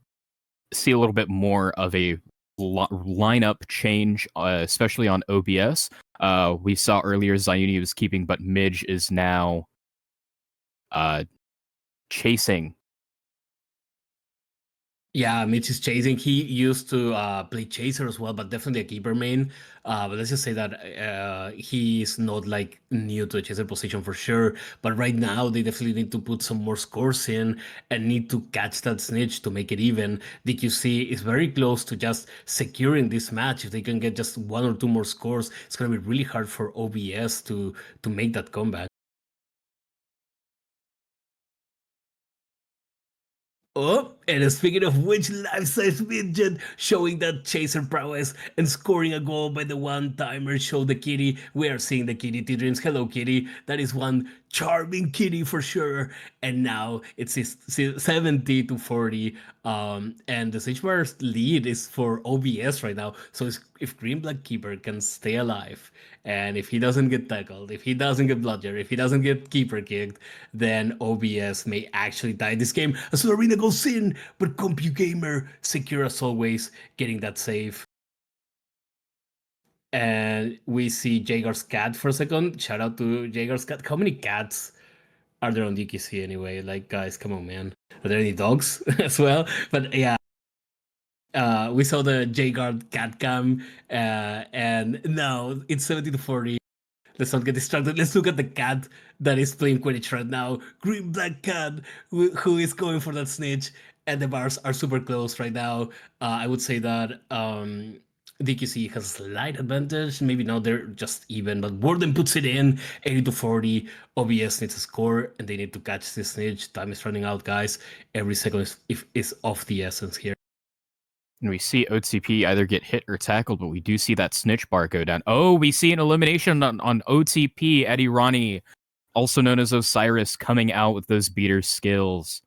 see a little bit more of a lineup change, especially on OBS. We saw earlier Zayuni was keeping, but Midge is now chasing. Yeah, Mitch is chasing. He used to play chaser as well, but definitely a keeper main. But let's just say that he's not like new to the chaser position for sure. But right now, they definitely need to put some more scores in and need to catch that snitch to make it even. DQC is very close to just securing this match. If they can get just one or two more scores, it's gonna be really hard for OBS to make that comeback. Oh, and speaking of which, life-size midget showing that chaser prowess and scoring a goal by the one-timer show the kitty. We are seeing the kitty T-Dreams. Hello, kitty. That is one charming kitty for sure. And now it's 70-40. And the Sage Bar's lead is for OBS right now. So if Green Black Keeper can stay alive, and if he doesn't get tackled, if he doesn't get bludgered, if he doesn't get keeper kicked, then OBS may actually tie this game. As Arena goes in, but CompuGamer secure as always, getting that save. And we see Jagar's cat for a second. Shout out to Jagar's cat. How many cats are there on DQC anyway? Like, guys, come on, man. Are there any dogs as well? But yeah. We saw the Jagar cat cam, and now it's 70-40. Let's not get distracted. Let's look at the cat that is playing Quidditch right now. Green Black Cat, who is going for that snitch. And the bars are super close right now. I would say that DQC has a slight advantage. Maybe not, they're just even. But Warden puts it in 80-40. OBS needs a score, and they need to catch this snitch. Time is running out, guys. Every second is of the essence here. And we see OTP either get hit or tackled, but we do see that snitch bar go down. Oh, we see an elimination on OTP. Eddie Ronnie, also known as Osiris, coming out with those beater skills.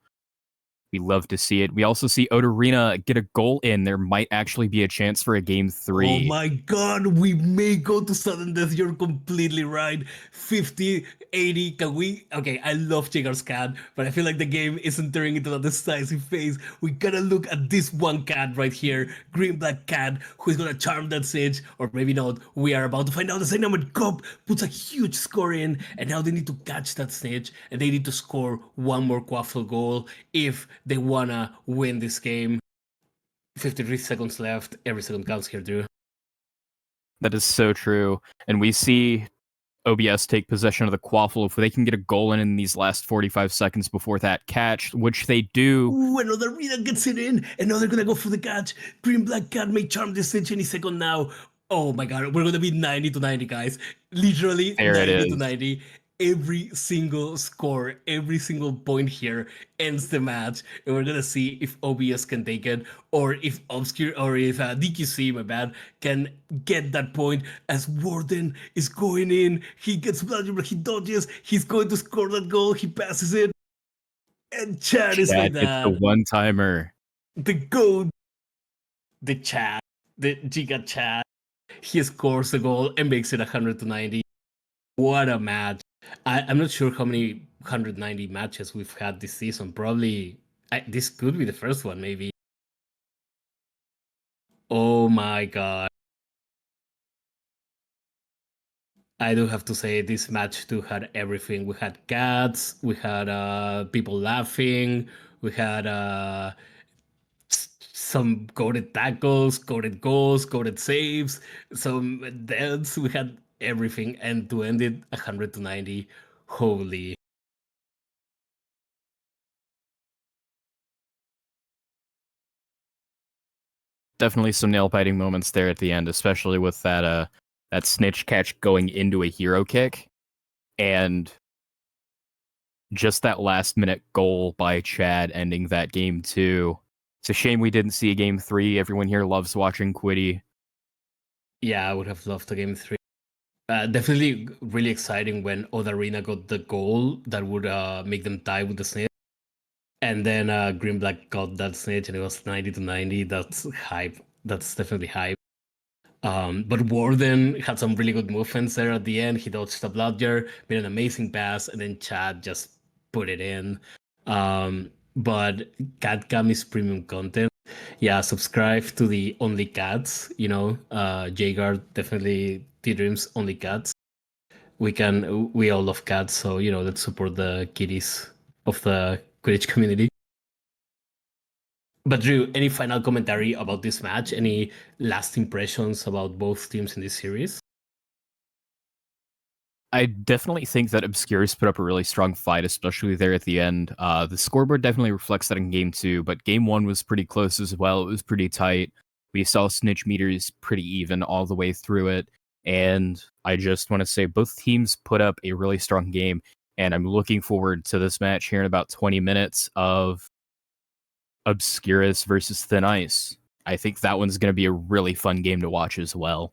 We love to see it. We also see Otarina get a goal in. There might actually be a chance for a game 3. Oh my god, we may go to sudden death. You're completely right. 50, 80. Can we? Okay, I love Jagar's cat, but I feel like the game isn't turning into a decisive phase. We gotta look at this one cat right here, Green Black Cat, who is gonna charm that sage, or maybe not. We are about to find out. The Dynamite Cop puts a huge score in, and now they need to catch that snitch, and they need to score one more Quaffle goal if they wanna win this game. 53 seconds left. Every second counts here, Drew. That is so true. And we see OBS take possession of the Quaffle. If they can get a goal in these last 45 seconds before that catch, which they do. Ooh, another Rita gets it in, and now they're gonna go for the catch. Green Black Cat may charm this cinch any second now. Oh my god, we're gonna be 90-90, guys. Literally There it 90-90. Every single score, every single point here ends the match, and we're gonna see if OBS can take it, or if Obscure, or if DQC, my bad, can get that point. As Warden is going in, he gets bludgeoned, but he dodges. He's going to score that goal. He passes it, and Chad is like It's the that. one-timer. The goat, the Chad. the Giga Chat. He scores a goal and makes it 100-90. What a match! I'm not sure how many 190 matches we've had this season. Probably this could be the first one, maybe. Oh my god! I do have to say this match too had everything. We had cats, we had people laughing, we had some coded tackles, coded goals, coded saves, some deaths. We had everything, and to end it 100-90. Holy. Definitely some nail biting moments there at the end, especially with that snitch catch going into a hero kick, and just that last minute goal by Chad ending that game too. It's a shame we didn't see a game 3. Everyone here loves watching Quiddy. Yeah, I would have loved a game 3. Definitely really exciting when Odarina got the goal that would make them tie with the snitch. And then Green Black got that snitch and it was 90-90. That's hype. That's definitely hype. But Warden had some really good movements there at the end. He dodged a bludger, made an amazing pass, and then Chad just put it in. But Catcam is premium content. Yeah, subscribe to the Only Cats. Jaeger definitely T-Dreams Only Cats. We all love cats, so let's support the kitties of the Quidditch community. But Drew, any final commentary about this match? Any last impressions about both teams in this series? I definitely think that Obscurus put up a really strong fight, especially there at the end. The scoreboard definitely reflects that in game 2, but game 1 was pretty close as well. It was pretty tight. We saw snitch meters pretty even all the way through it. And I just want to say both teams put up a really strong game. And I'm looking forward to this match here in about 20 minutes of Obscurus versus Thin Ice. I think that one's going to be a really fun game to watch as well.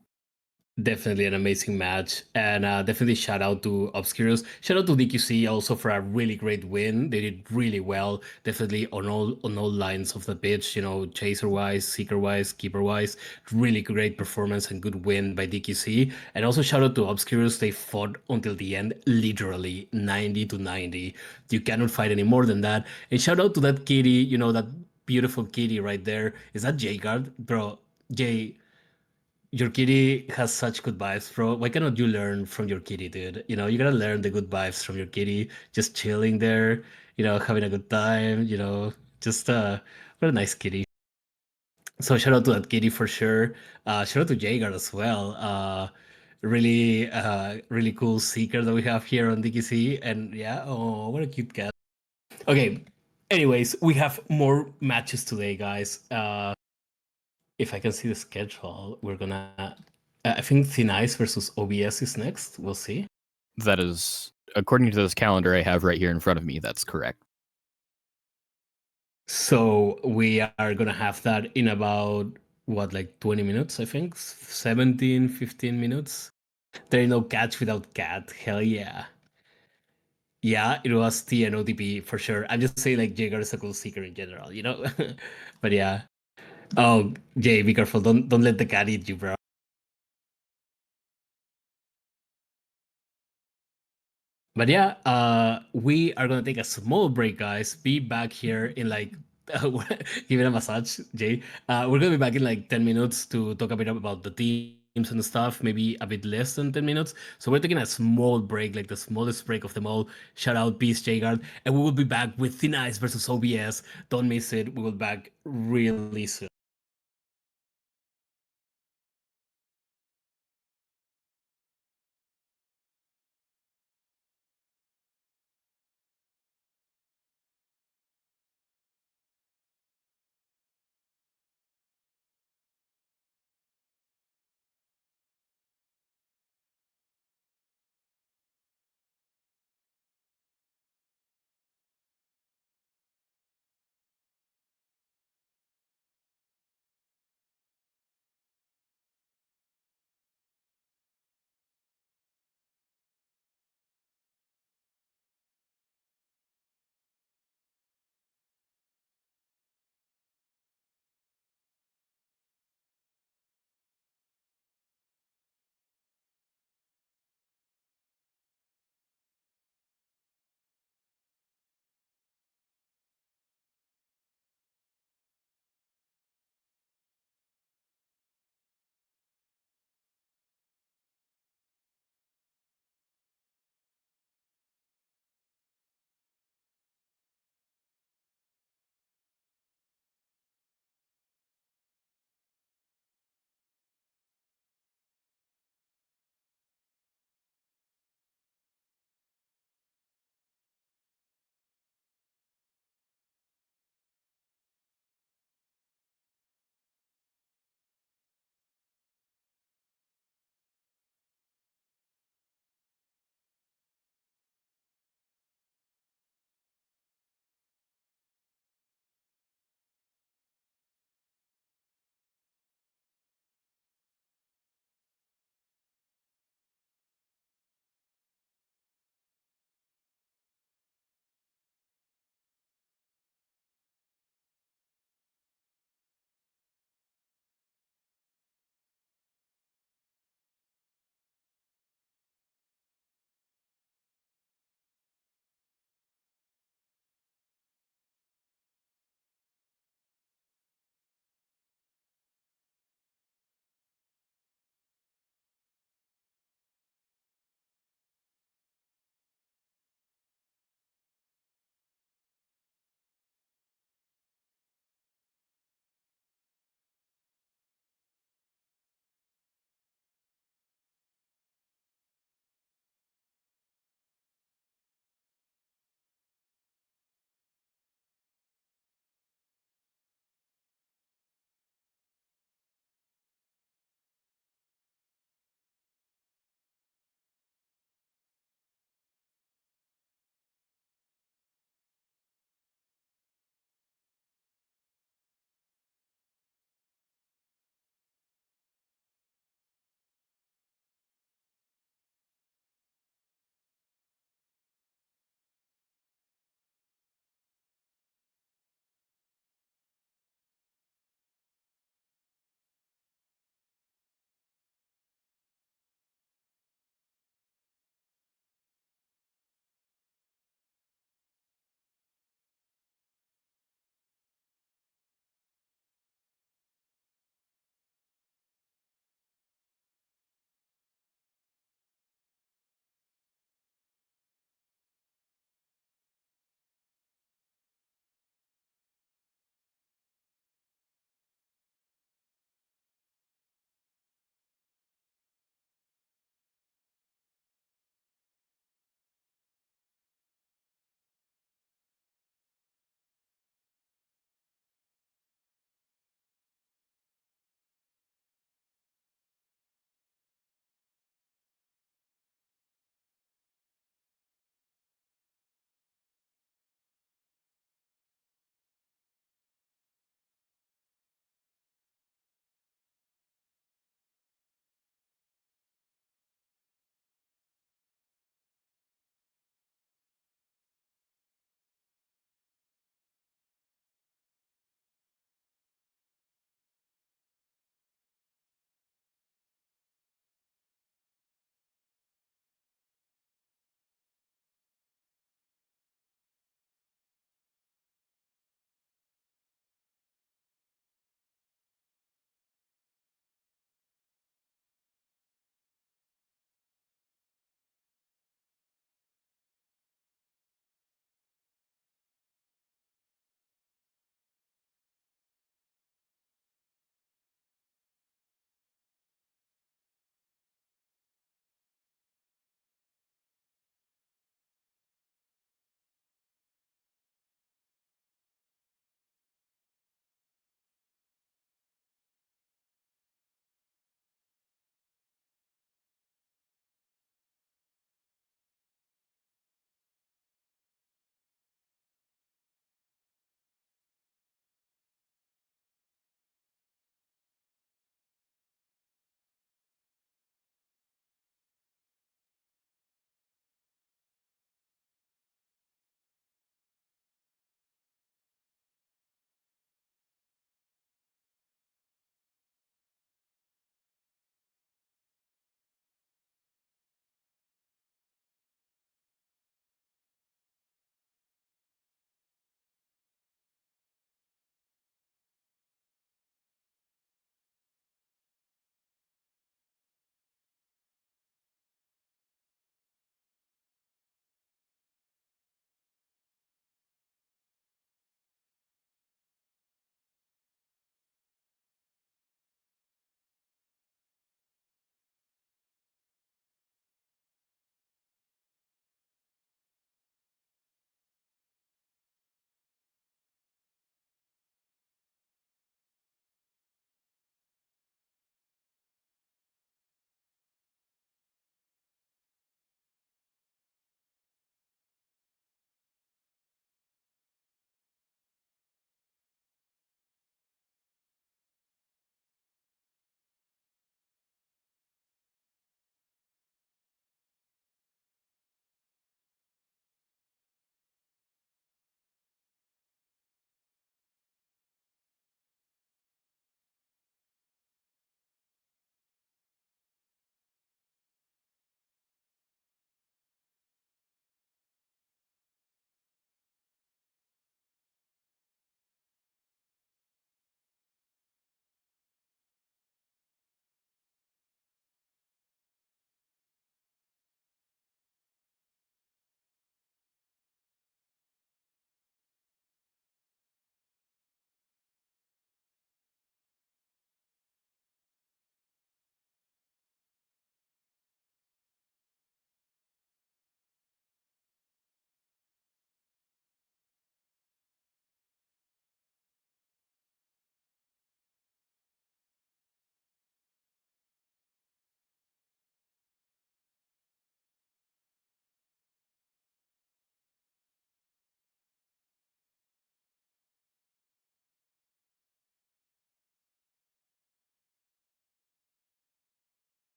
Definitely an amazing match, and definitely shout out to Obscurus. Shout out to DQC also for a really great win. They did really well, definitely on all lines of the pitch. Chaser wise, seeker wise, keeper wise, really great performance and good win by DQC. And also shout out to Obscurus. They fought until the end, literally 90-90. You cannot fight any more than that. And shout out to that kitty. That beautiful kitty right there. Is that Jay Guard, bro? Jay. Your kitty has such good vibes, bro. Why cannot you learn from your kitty, dude? You gotta learn the good vibes from your kitty. Just chilling there, having a good time, just what a nice kitty. So shout out to that kitty for sure. Shout out to Jaeger as well. Really cool seeker that we have here on DQC. And yeah, oh, what a cute cat. Okay. Anyways, we have more matches today, guys. If I can see the schedule, we're gonna. I think Thin Ice versus OBS is next. We'll see. That is, according to this calendar I have right here in front of me, that's correct. So we are gonna have that in about what, like 20 minutes, I think? 17, 15 minutes. There ain't no catch without cat. Hell yeah. Yeah, it was T and OTP for sure. I'm just saying like Jaeger is a cool seeker in general. But yeah. Oh, Jay, be careful. Don't let the cat eat you, bro. But yeah, we are gonna take a small break, guys. Be back here in like give it a massage, Jay. We're gonna be back in like 10 minutes to talk a bit about the teams and stuff, maybe a bit less than 10 minutes. So we're taking a small break, like the smallest break of them all. Shout out, peace, Jguard. And we will be back with Thin Ice versus OBS. Don't miss it. We will be back really soon.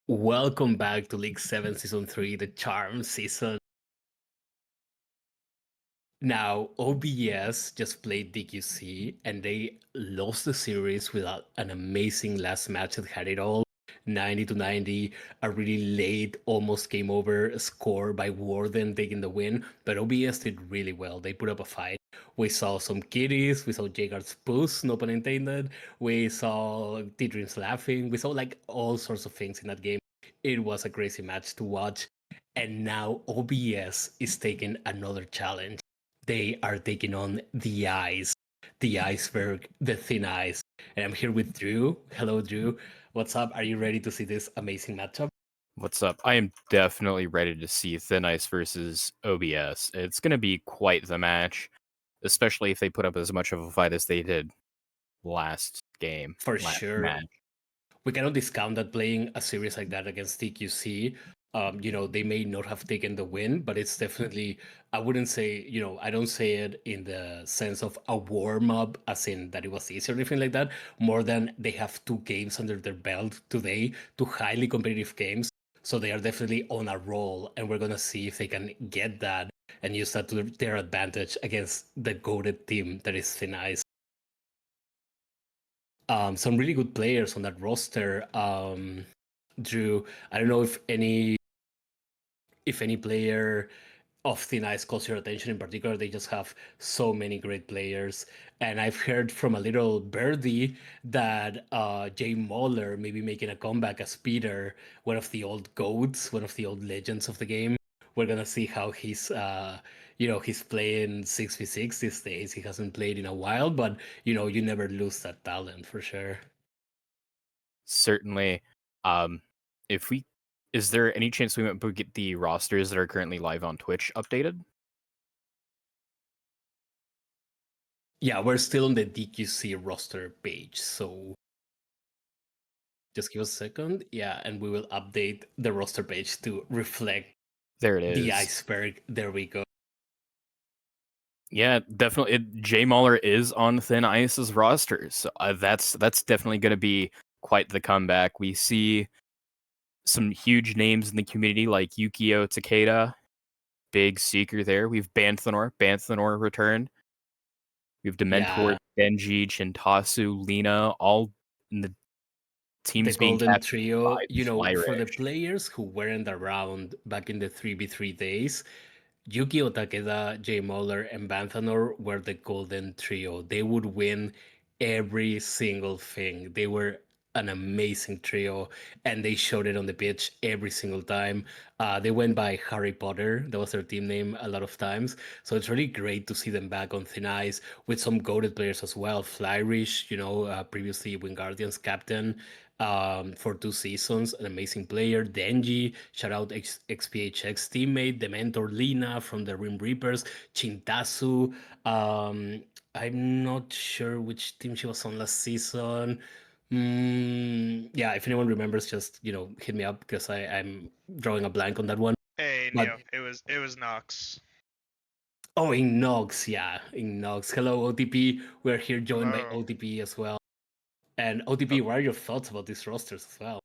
Welcome back to League 7 Season 3, the Charm Season. Now, OBS just played DQC and they lost the series without an amazing last match that had it all. 90-90, a really late, almost game over score by Warden taking the win, but OBS did really well. They put up a fight. We saw some kitties, we saw Jaegard's boost, no pun intended. We saw T-Dreams laughing, we saw like all sorts of things in that game. It was a crazy match to watch. And now OBS is taking another challenge. They are taking on the ice, the iceberg, the thin ice. And I'm here with Drew. Hello, Drew. What's up? Are you ready to see this amazing matchup? What's up? I am definitely ready to see Thin Ice versus OBS. It's going to be quite the match, especially if they put up as much of a fight as they did last game, For last sure. match. We cannot discount that playing a series like that against TQC, they may not have taken the win, but it's definitely, I wouldn't say, I don't say it in the sense of a warm up, as in that it was easy or anything like that, more than they have 2 games under their belt today, 2 highly competitive games. So they are definitely on a roll, and we're going to see if they can get that and use that to their advantage against the goated team that is Thin Ice. Some really good players on that roster. Drew, I don't know if any player of Thin Ice calls your attention in particular. They just have so many great players. And I've heard from a little birdie that Jay Moller may be making a comeback as Peter, one of the old goats, one of the old legends of the game. We're gonna see how he's playing 6v6 these days. He hasn't played in a while, but you never lose that talent for sure. Certainly. Um, if we, is there any chance we might get the rosters that are currently live on Twitch updated? Yeah, we're still on the DQC roster page, so just give us a second. Yeah, and we will update the roster page to reflect There it the is. iceberg. There we go. Yeah, definitely. Jay Muller is on Thin Ice's roster, so that's definitely going to be quite the comeback. We see some huge names in the community like Yukio Takeda, big seeker there. We've Banthanor returned. We have Dementor, Yeah, Denji, Chintasu, Lina, all in the the teams being golden captured trio, by for the Flyrish. players who weren't around back in the 3v3 days, Yukio Takeda, Jay Moller, and Banthanor were the golden trio. They would win every single thing. They were an amazing trio, and they showed it on the pitch every single time. They went by Harry Potter. That was their team name a lot of times. So it's really great to see them back on thin ice with some goated players as well. Flyrish, previously Wingardium's captain for 2 seasons, an amazing player. Denji, shout out XPHX teammate, the mentor Lina from the Rim Reapers, Chintasu. I'm not sure which team she was on last season. Yeah, if anyone remembers, just hit me up because I'm drawing a blank on that one. Hey But Neo, it was Nox. oh, in Nox, yeah, in Nox. Hello, OTP. We're here joined by Hello. OTP as well. And OTP, what are your thoughts about these rosters as well?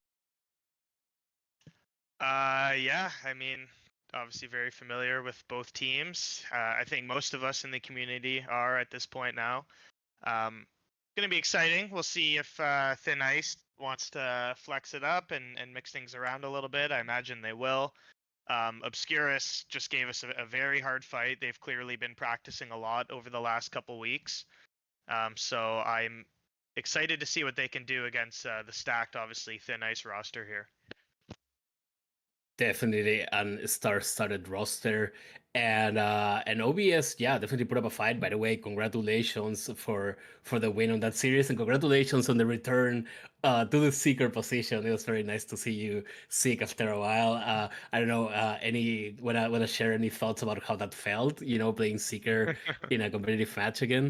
Yeah, I mean, obviously very familiar with both teams. I think most of us in the community are at this point now. Gonna be exciting. We'll see if Thin Ice wants to flex it up and mix things around a little bit. I imagine they will. Obscurus just gave us a very hard fight. They've clearly been practicing a lot over the last couple weeks. So I'm excited to see what they can do against the stacked, obviously, Thin Ice roster here. Definitely an star-studded roster, and OBS, yeah, definitely put up a fight. By the way, congratulations for the win on that series, and congratulations on the return to the seeker position. It was very nice to see you seek after a while. I don't know, any wanna share any thoughts about how that felt? Playing seeker in a competitive match again.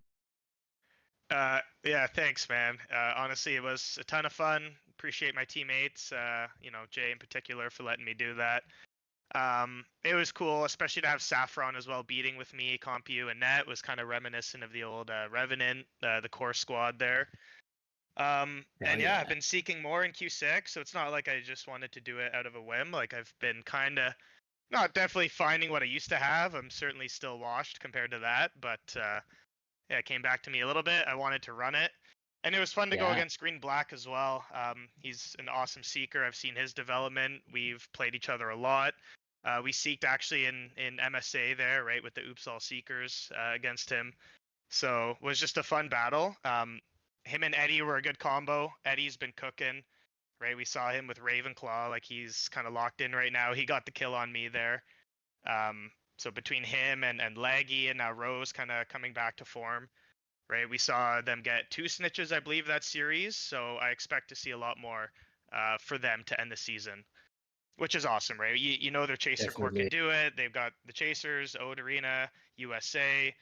Yeah, thanks, man. Honestly, it was a ton of fun. Appreciate my teammates, Jay in particular for letting me do that. It was cool, especially to have Saffron as well beating with me, Compu, and Net was kind of reminiscent of the old Revenant, the core squad there. And yeah, yeah. I've been seeking more in Q6, so it's not like I just wanted to do it out of a whim. Like I've been kind of not definitely finding what I used to have. I'm certainly still washed compared to that, but yeah, it came back to me a little bit. I wanted to run it, and it was fun to go Yeah. against Green Black as well. He's an awesome seeker. I've seen his development. We've played each other a lot. We seeked actually in MSA there, right, with the Oops All Seekers against him. So it was just a fun battle. Him and Eddie were a good combo. Eddie's been cooking, right? We saw him with Ravenclaw, like he's kind of locked in right now. He got the kill on me there. So between him and Laggy and now Rose kind of coming back to form, right? We saw them get 2 snitches, I believe, that series. So I expect to see a lot more for them to end the season, which is awesome, right? You know their chaser core can Definitely. do it. They've got the chasers, Ode Arena, USA,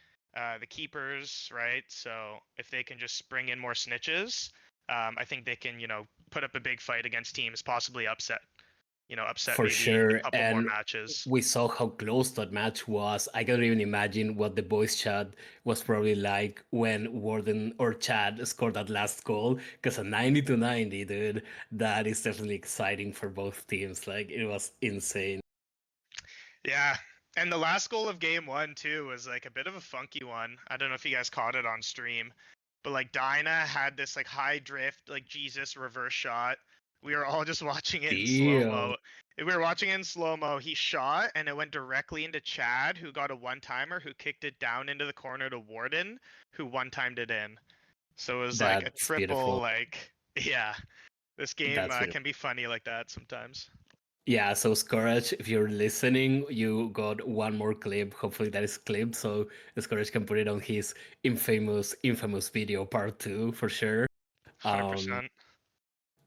the keepers, right? So if they can just bring in more snitches, I think they can, put up a big fight against teams, possibly upset For maybe a sure. couple more And matches. we saw how close that match was. I can't even imagine what the voice chat was probably like when Warden or Chad scored that last goal. Because a 90 to 90, dude, that is definitely exciting for both teams. Like, it was insane. Yeah. And the last goal of game 1 too was like a bit of a funky one. I don't know if you guys caught it on stream, but like Dinah had this like high drift, like Jesus reverse shot. We were all just watching it in slow Deal. mo. We were watching it in slow mo. He shot and it went directly into Chad, who got a one timer, who kicked it down into the corner to Warden, who one timed it in. So it was like a That's triple, beautiful. like, yeah, this game That's beautiful. can be funny like that sometimes. Yeah, so Scourge, if you're listening, you got one more clip. Hopefully that is clipped so Scourge can put it on his infamous video part 2 for sure. Um 100%.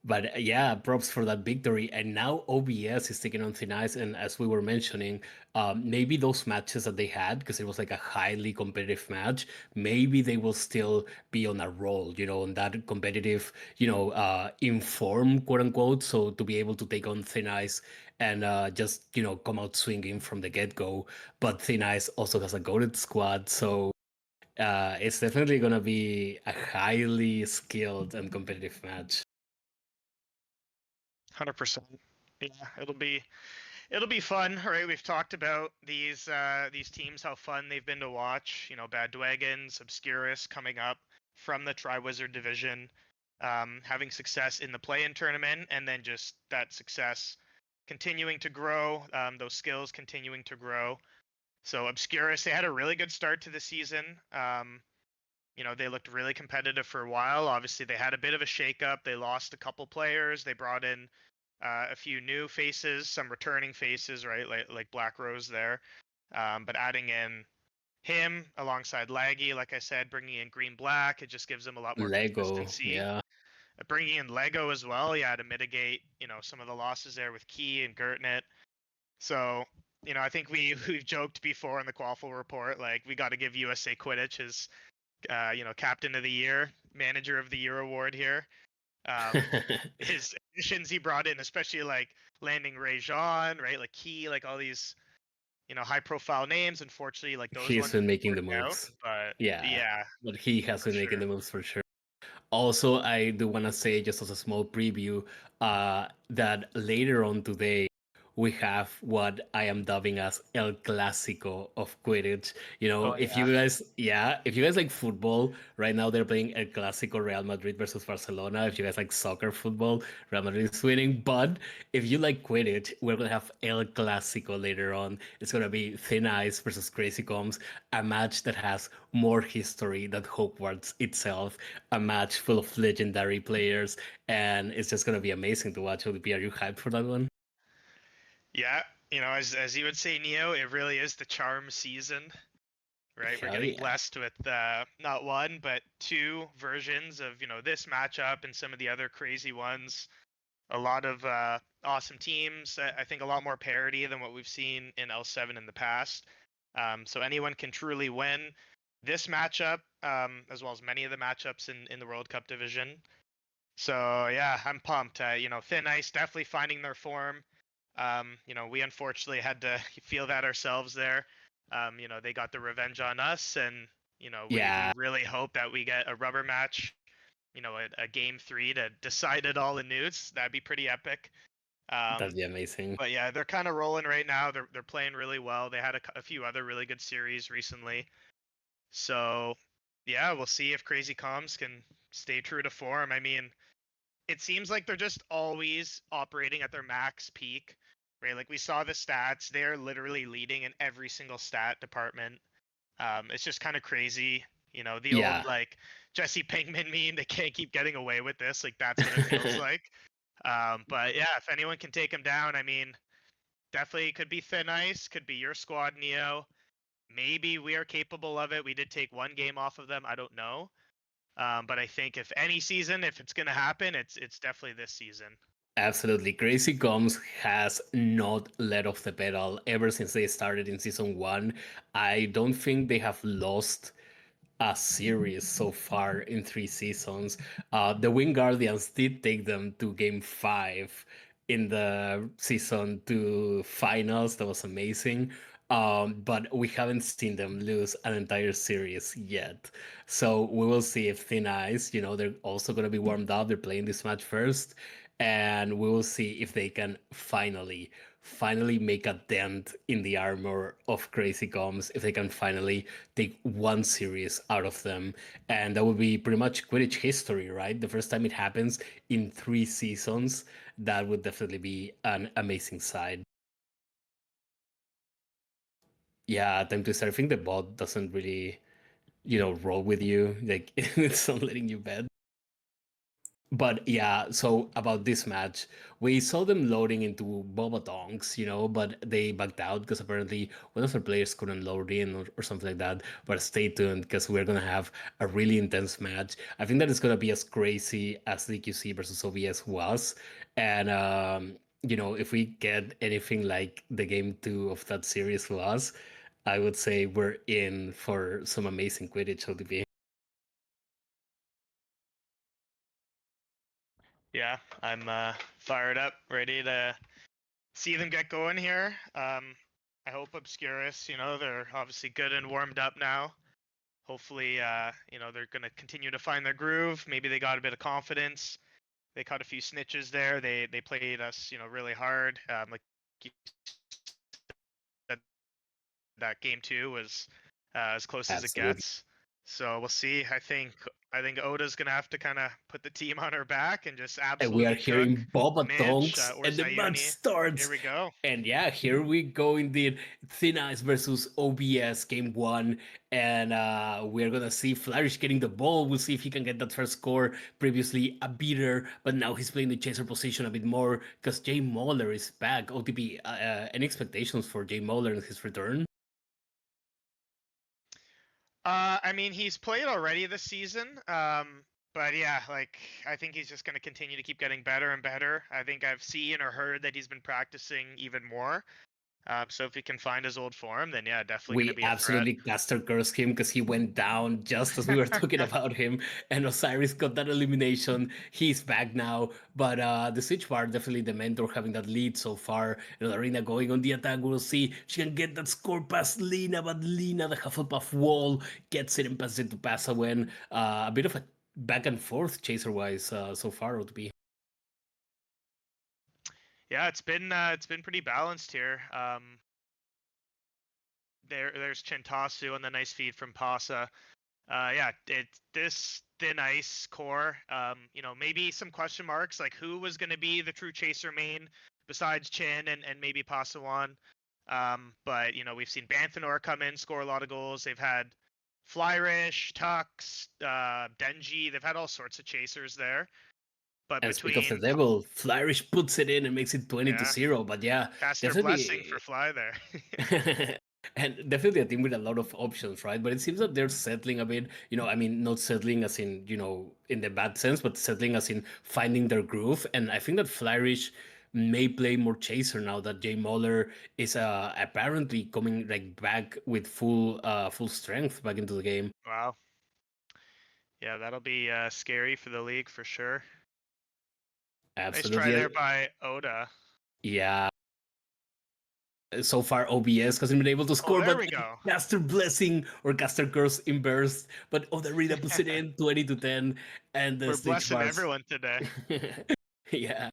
but yeah, props for that victory. And now OBS is taking on thin ice. And as we were mentioning, maybe those matches that they had, because it was like a highly competitive match, maybe they will still be on a roll, on that competitive, inform, quote unquote. So to be able to take on thin ice and just, come out swinging from the get go. But thin ice also has a goated squad. So it's definitely going to be a highly skilled and competitive match. 100%. Yeah, it'll be fun, right? We've talked about these teams, how fun they've been to watch. Bad Dragons, Obscurus coming up from the Triwizard division, having success in the play-in tournament, and then just that success continuing to grow, those skills continuing to grow. So Obscurus, they had a really good start to the season. They looked really competitive for a while. Obviously, they had a bit of a shakeup. They lost a couple players. They brought in a few new faces, some returning faces, right? Like Black Rose there. But adding in him alongside Laggy, like I said, bringing in Green Black, it just gives them a lot more Lego, consistency. yeah. Bringing in Lego as well, yeah, to mitigate, some of the losses there with Key and Gertnet. So, I think we've joked before in the Quaffle report, like we got to give USA Quidditch his, Captain of the Year, Manager of the Year award here. His additions he brought in, especially like landing Ray Jean, right? Like Key, like all these, high profile names. Unfortunately, like those He's ones been making the worked out. moves. But Yeah, yeah, but he has for been making sure. the moves for sure. Also, I do want to say, just as a small preview, that later on today, we have what I am dubbing as El Clásico of Quidditch. Oh If yeah, you guys, yeah, if you guys like football, right now they're playing El Clásico Real Madrid versus Barcelona. If you guys like soccer football, Real Madrid is winning. But if you like Quidditch, we're going to have El Clásico later on. It's going to be Thin Ice versus Crazy Combs, a match that has more history than Hogwarts itself, a match full of legendary players, and it's just going to be amazing to watch. ODP, are you hyped for that one? yeah. As you would say, Neo, it really is the charm season, right? We're Hell getting yeah. blessed with not one but two versions of this matchup and some of the other crazy ones. A lot of awesome teams. I think a lot more parity than what we've seen in L7 in the past. So anyone can truly win this matchup, as well as many of the matchups in the World Cup division. So yeah, I'm pumped. Thin Ice definitely finding their form. We unfortunately had to feel that ourselves there. They got the revenge on us, and we Yeah, really hope that we get a rubber match a game 3 to decide it all in Newts. That'd be pretty epic. That'd be amazing. But yeah, they're kind of rolling right now. They're playing really well. They had a few other really good series recently. So yeah, we'll see if Crazy Comms can stay true to form. I mean, it seems like they're just always operating at their max peak, right? Like we saw the stats, they're literally leading in every single stat department. It's just kind of crazy. The old Yeah. like Jesse Pinkman meme, they can't keep getting away with this. Like that's what it feels like. But yeah, if anyone can take him down, I mean, definitely could be Thin Ice, could be your squad, Neo. Maybe we are capable of it. We did take one game off of them. I don't know. But I think if any season, if it's gonna happen, it's definitely this season. Absolutely. Crazy Coms has not let off the pedal ever since they started in season 1. I don't think they have lost a series so far in 3 seasons. The Wing Guardians did take them to game 5 in the season 2 finals. That was amazing. But we haven't seen them lose an entire series yet. So we will see if Thin Ice, they're also going to be warmed up. They're playing this match first. And we will see if they can finally make a dent in the armor of Crazy Coms, if they can finally take one series out of them. And that would be pretty much Quidditch history, right? The first time it happens in 3 seasons. That would definitely be an amazing side. Yeah, time to start. I think the bot doesn't really, roll with you. Like, it's not letting you bet. But yeah, so about this match, we saw them loading into Boba Donks, but they backed out because apparently one of their players couldn't load in or something like that. But stay tuned because we're gonna have a really intense match. I think that it's gonna be as crazy as DQC versus OBS was. And if we get anything like the game 2 of that series was, I would say we're in for some amazing Quidditch OTP. Yeah, I'm fired up, ready to see them get going here. I hope Obscurus, they're obviously good and warmed up now. Hopefully, they're gonna continue to find their groove. Maybe they got a bit of confidence. They caught a few snitches there. They played us, really hard. Like you said, that game 2 was as close as it Absolutely. gets. So we'll see. I think Oda's gonna have to kind of put the team on her back and just And we are absolutely cook hearing Boba Mitch Tonks, or and the match Sayuni. starts. Here we go. And yeah, here we go indeed. Thin Ice versus OBS game 1. And we're gonna see Flourish getting the ball. We'll see if he can get that first score. Previously a beater, but now he's playing the chaser position a bit more because Jay Moller is back. OTP, any expectations for Jay Moller and his return? I mean, he's played already this season. But yeah, like I think he's just gonna continue to keep getting better and better. I think I've seen or heard that he's been practicing even more. So if he can find his old form, then yeah, definitely gonna We be a threat. absolutely caster cursed him because he went down just as we were talking about him, and Osiris got that elimination. He's back now, but the Siege Bar definitely the mentor having that lead so far. Arena going on the attack. We'll see she can get that score past Lina, but Lina, the Hufflepuff wall, gets it and passes it to Passawen. A bit of a back and forth chaser wise so far would be. Yeah, it's been pretty balanced here. There's Chintasu on the nice feed from Pasa. Yeah, this Thin Ice core. Maybe some question marks like who was going to be the true chaser main besides Chin and maybe Pasawan. But we've seen Banthanor come in, score a lot of goals. They've had Flyrish, Tux, Denji. They've had all sorts of chasers there. But And speak of the between devil, Flourish puts it in and makes it 20-0. But yeah, cast your blessing for definitely. Fly there. And definitely a team with a lot of options, right? But it seems that they're settling a bit. I mean, not settling as in, in the bad sense, but settling as in finding their groove. And I think that Flourish may play more chaser now that Jay Moller is apparently coming like back with full strength back into the game. Wow. Yeah, that'll be scary for the league for sure. Nice try Absolutely. there by Oda. Yeah. So far, OBS hasn't been able to Oh, score, there but we go. Caster Blessing or Caster Curse in burst. But Odarina puts it in 20-10, and the We're stage blessing bars. everyone today. Yeah.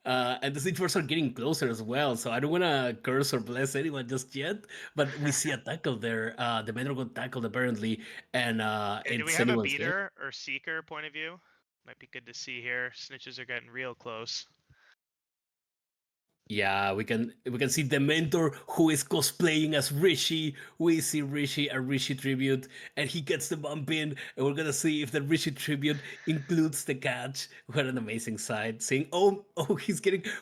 And the stage bars are getting closer as well, so I don't want to curse or bless anyone just yet. But we see a tackle there. The men are got tackled apparently, and Hey, do we it's have a anyone's game. beater or seeker point of view? Might be good to see here. Snitches are getting real close. Yeah, we can see the mentor who is cosplaying as Rishi. We see Rishi, a Rishi tribute, and he gets the bump in, and we're gonna see if the Rishi tribute includes the catch. What an amazing sight! Saying, oh,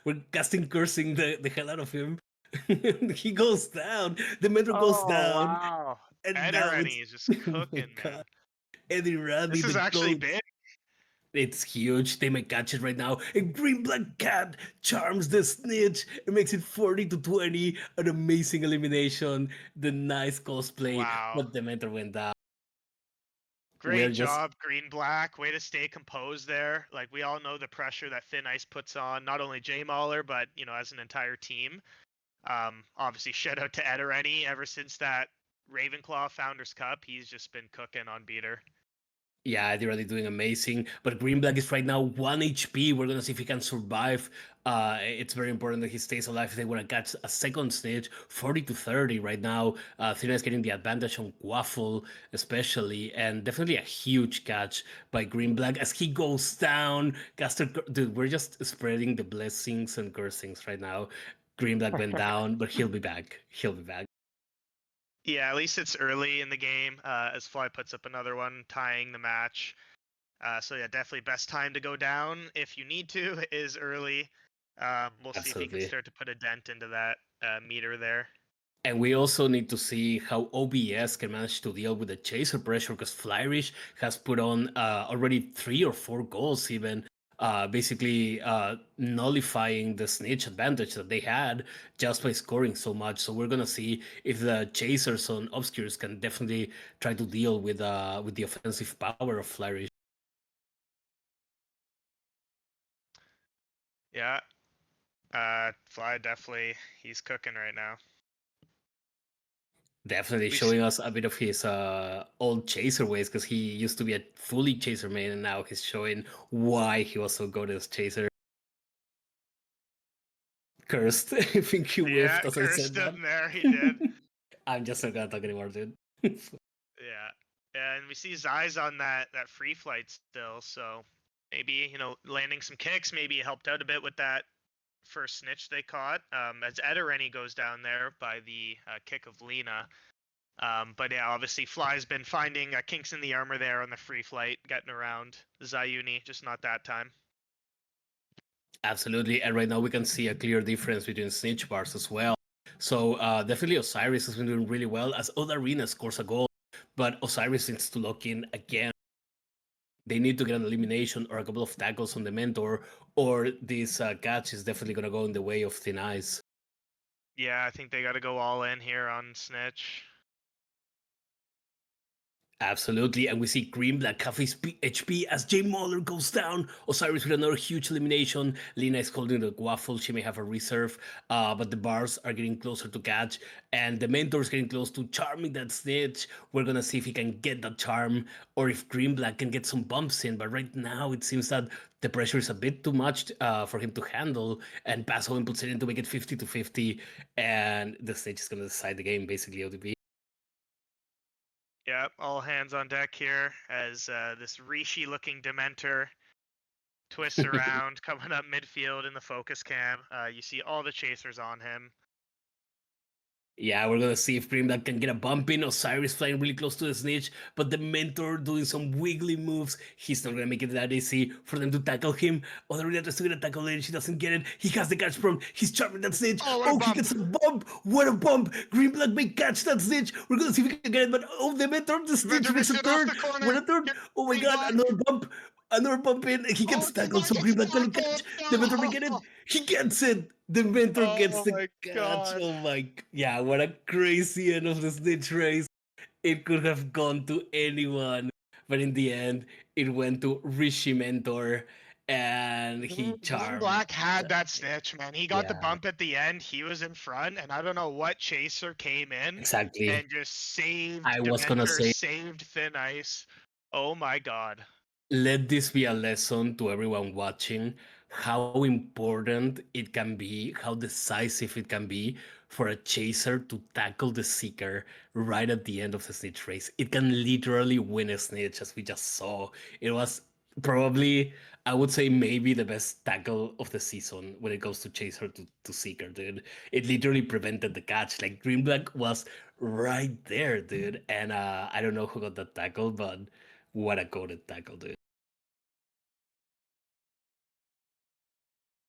we're casting cursing the hell out of him. He goes down. The mentor goes Oh down, wow! and now it's Eddie is just oh my cooking, man. god, Eddie Randy, This is the actually goat. big. It's huge. They may catch it right now. A green black cat charms the snitch. It makes it 40-20. An amazing elimination. The nice cosplay, Wow. but the mentor went down. We're Great just job, Green Black. Way to stay composed there. Like we all know the pressure that Thin Ice puts on not only Jay Mauler, but as an entire team. Obviously shout out to Edereni. Ever since that Ravenclaw Founders Cup, he's just been cooking on beater. yeah, they're really doing amazing. But Green Black is right now 1 HP. We're gonna see if he can survive. It's very important that he stays alive if they want to catch a second snitch. 40-30 right now. Thina is getting the advantage on Quaffle, especially, and definitely a huge catch by Green Black as he goes down. Dude, we're just spreading the blessings and cursings right now. Green Black went down, but he'll be back. He'll be back. Yeah, at least it's early in the game. As Fly puts up another one, tying the match. So yeah, definitely best time to go down if you need to is early. We'll see if he can Absolutely. start to put a dent into that meter there. And we also need to see how OBS can manage to deal with the chaser pressure because Flyrish has put on already 3 or 4 goals, even basically nullifying the snitch advantage that they had just by scoring so much. So we're gonna see if the chasers on Obscures can definitely try to deal with the offensive power of Flyrish. Yeah, Fly definitely he's cooking right now. Definitely We showing us a bit of his old chaser ways because he used to be a fully chaser main and now he's showing why he was so good as chaser. Cursed. I think he yeah, whiffed as I said cursed that. him there. He did. I'm just not gonna talk anymore, dude. Yeah, and we see Zai's on that free flight still. So maybe landing some kicks. Maybe it helped out a bit with that first snitch they caught. As Edereni goes down there by the kick of Lena. But yeah, obviously Fly's been finding kinks in the armor there on the free flight, getting around Zayuni, just not that time. Absolutely, and right now we can see a clear difference between snitch bars as well. So definitely Osiris has been doing really well as Odarina scores a goal, but Osiris needs to lock in again. They need to get an elimination or a couple of tackles on the mentor, or this catch is definitely gonna go in the way of Thin Ice. Yeah, I think they got to go all in here on Snitch. Absolutely, and we see Green Black half his HP as Jay Mauler goes down. Osiris with another huge elimination. Lena is holding the waffle. She may have a reserve, but the bars are getting closer to catch, and the mentor is getting close to charming that snitch. We're gonna see if he can get that charm, or if Green Black can get some bumps in. But right now, it seems that the pressure is a bit too much for him to handle, and Paso puts it in to make it 50-50, and the snitch is gonna decide the game, basically, ODB. Yep, all hands on deck here as this Rishi-looking Dementor twists around, coming up midfield in the focus cam. You see all the chasers on him. Yeah, we're gonna see if Green Black can get a bump in. Osiris flying really close to the snitch, but the mentor doing some wiggly moves. He's not gonna make it that easy for them to tackle him. Other tries to get a tackle later, she doesn't get it. He has the catch from. He's charming that snitch. Oh, what a He bump. gets a bump. What a bump! Green Black may catch that snitch. We're gonna see if we can get it, but the mentor, the snitch Mentor makes a gets it off turn. the corner. What a turn! Oh my Green god, Black. another bump. Another bump in. He gets Oh, tackled, so Green Black can catch. The mentor may get it. He gets it. The mentor gets Oh the my catch. god. Oh my. Yeah, what a crazy end of the snitch race. It could have gone to anyone. But in the end, it went to Rishi Mentor. and he Green charmed. Black had that snitch, man. He got the Yeah, bump at the end. He was in front, and I don't know what chaser came in exactly. and just saved I was gonna Dementor, say, saved Thin Ice. Oh my god. let this be a lesson to everyone watching how important it can be, how decisive it can be for a chaser to tackle the seeker right at the end of the snitch race. It can literally win a snitch, as we just saw. It was probably, I would say, maybe the best tackle of the season when it comes to chaser to seeker, dude. It literally prevented the catch. Like, Green Black was right there, dude. And I don't know who got that tackle, but what a goated tackle, dude.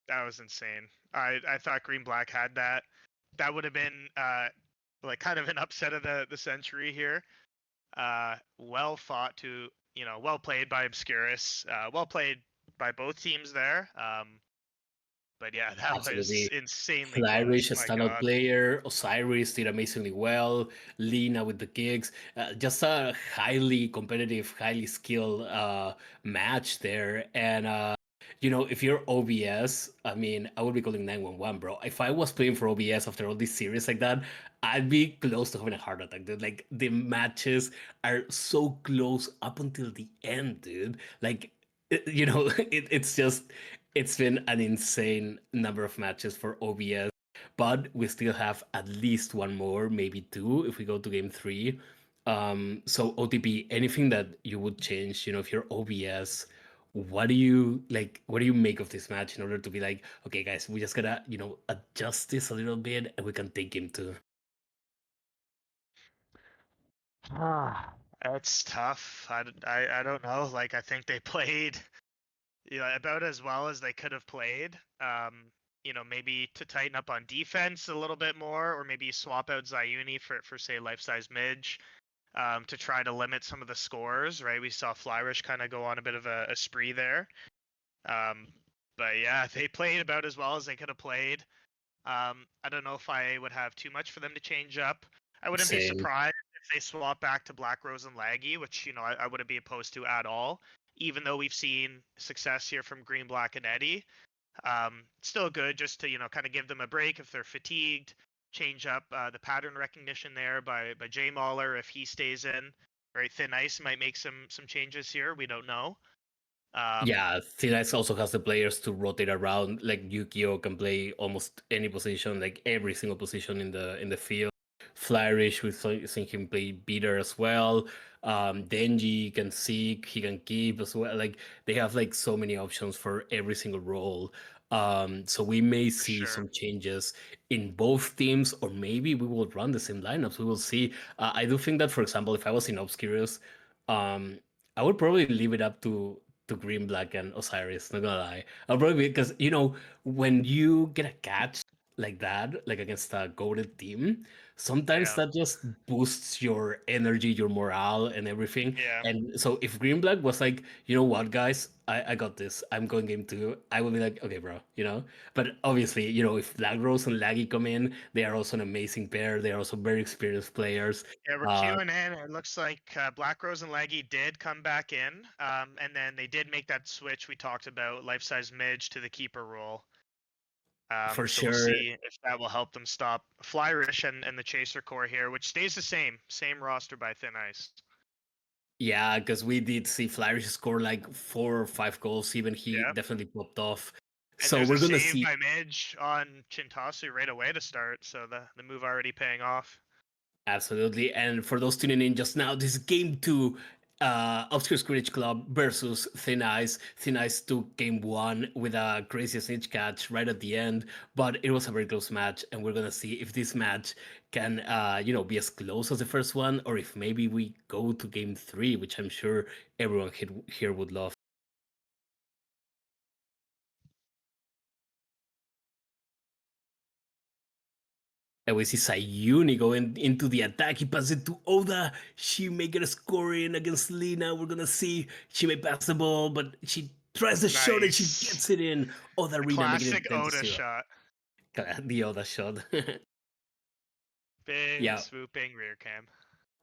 That was insane. I thought Green Black had that. That would have been like kind of an upset of the century here. Well fought to, well played by Obscurus. Well played by both teams there. But yeah, that was Absolutely. insanely Flyrich, close. a My standout God. player. Osiris did amazingly well. Lina with the kicks. Just a highly competitive, highly skilled match there. And, if you're OBS, I mean, I would be calling 911, bro. If I was playing for OBS after all these series like that, I'd be close to having a heart attack, dude. Like, the matches are so close up until the end, dude. Like, it's just it's been an insane number of matches for OBS, but we still have at least one more, maybe two, if we go to game three. So OTP, anything that you would change, if you're OBS, what do you like? What do you make of this match in order to be like, okay, guys, we just gotta, adjust this a little bit and we can take game two. It's tough. I don't know. Like, I think they played, about as well as they could have played. Maybe to tighten up on defense a little bit more, or maybe swap out Zayuni for say life size Midge, to try to limit some of the scores. Right, we saw Flyrish kind of go on a bit of a spree there. Um, but yeah, they played about as well as they could have played. I don't know if I would have too much for them to change up. I wouldn't be Same. surprised if they swap back to Black Rose and Laggy, which I wouldn't be opposed to at all. Even though we've seen success here from Green, Black, and Eddie, still good just to kind of give them a break if they're fatigued. Change up the pattern recognition there by Jay Mahler if he stays in. Right, Thin Ice might make some changes here. We don't know. Yeah, Thin Ice also has the players to rotate around. Like Yukio can play almost any position, like every single position in the field. Flourish, we've seen him play beater as well. Denji can seek, he can keep as well. Like they have like so many options for every single role. So we may For see sure. some changes in both teams, or maybe we will run the same lineups. We will see. I do think that, for example, if I was in Obscurus, um, I would probably leave it up to Green, Black, and Osiris. Not gonna lie, I'll probably because when you get a catch like that, like against a goaded team, sometimes Yeah. that just boosts your energy, your morale, and everything. Yeah. And so if Green Black was like, you know what, guys, I got this. I'm going game two. I would be like, okay, bro. But obviously, if Black Rose and Laggy come in, they are also an amazing pair. They are also very experienced players. Yeah, we're Uh, queuing in. It looks like Black Rose and Leggy did come back in, and then they did make that switch we talked about, life size Midge to the keeper role. for So we'll sure. see if that will help them stop Flyrish and the Chaser core here, which stays the same roster by Thin Ice. Yeah, because we did see Flourish score like 4 or 5 goals. Even he Yeah, definitely popped off. and So there's a we're gonna save see. by Midge on Chintasu right away to start, so the move already paying off. Absolutely. And for those tuning in just now, this is game two. Obscure Quidditch Club versus Thin Ice. Thin Ice took game one with a crazy snitch catch right at the end, but it was a very close match, and we're gonna see if this match can, be as close as the first one, or if maybe we go to game three, which I'm sure everyone here would love. And we see Sayuni going into the attack. He passes it to Oda. She may get a score in against Lina. We're gonna see. She may pass the ball, but she tries the shot and she Nice, gets it in. Oda the Rina making it classic 10 to Oda 0. shot, The Oda shot. big Yeah, swooping rear cam.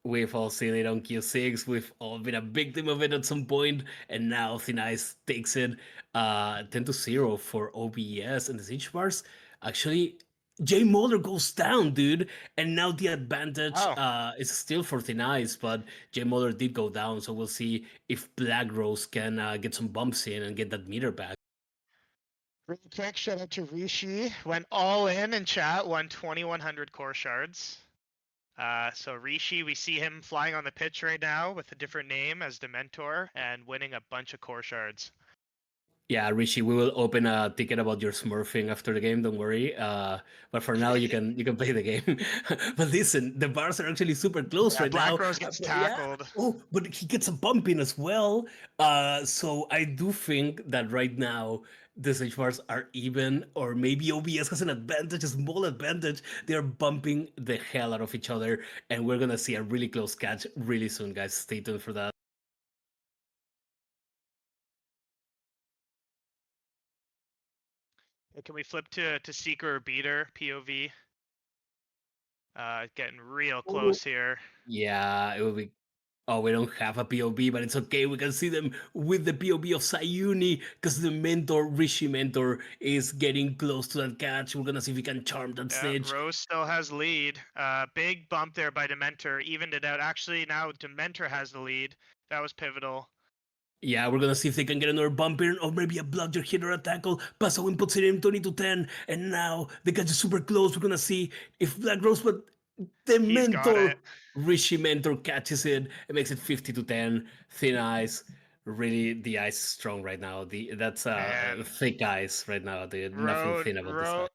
We've all seen it on Q6. We've all been a victim of it at some point, and now Thin Ice takes it 10-0 for OBS and the Siege Bars. Actually, Jay Mulder goes down, dude, and now the advantage Oh, is still for Thin Ice, but Jay Mulder did go down, so we'll see if Black Rose can get some bumps in and get that meter back. really quick, shout out to Rishi. Went all in chat, won 2,100 core shards. So Rishi, we see him flying on the pitch right now with a different name as Dementor and winning a bunch of core shards. Yeah, Richie, we will open a ticket about your smurfing after the game. Don't worry. But for now, you can play the game. But listen, the bars are actually super close Yeah, right now. Black Rose gets But yeah. tackled. Oh, but he gets a bump in as well. So I do think that right now the Sage bars are even, or maybe OBS has an advantage, a small advantage. They are bumping the hell out of each other, and we're gonna see a really close catch really soon, guys. Stay tuned for that. Can we flip to Seeker or Beater POV? Getting real close here. Yeah, it will be. Oh, we don't have a POV, but it's okay. We can see them with the POV of Sayuni because the mentor, Rishi mentor, is getting close to that catch. We're gonna see if we can charm that Yeah, snitch. Rose still has lead. Big bump there by Dementor, evened it out. Actually, now Dementor has the lead. That was pivotal. Yeah, we're gonna see if they can get another bump in, or maybe a bludger hit or a tackle. Pasowin puts it in 20-10, and now the catch is super close. We're gonna see if Black Rose, but the He's got mentor, it. Rishi mentor, catches it and makes it 50-10. Thin ice. Really, the ice is strong right now. That's Man, thick ice right now. Dude, nothing Road, thin about this ice.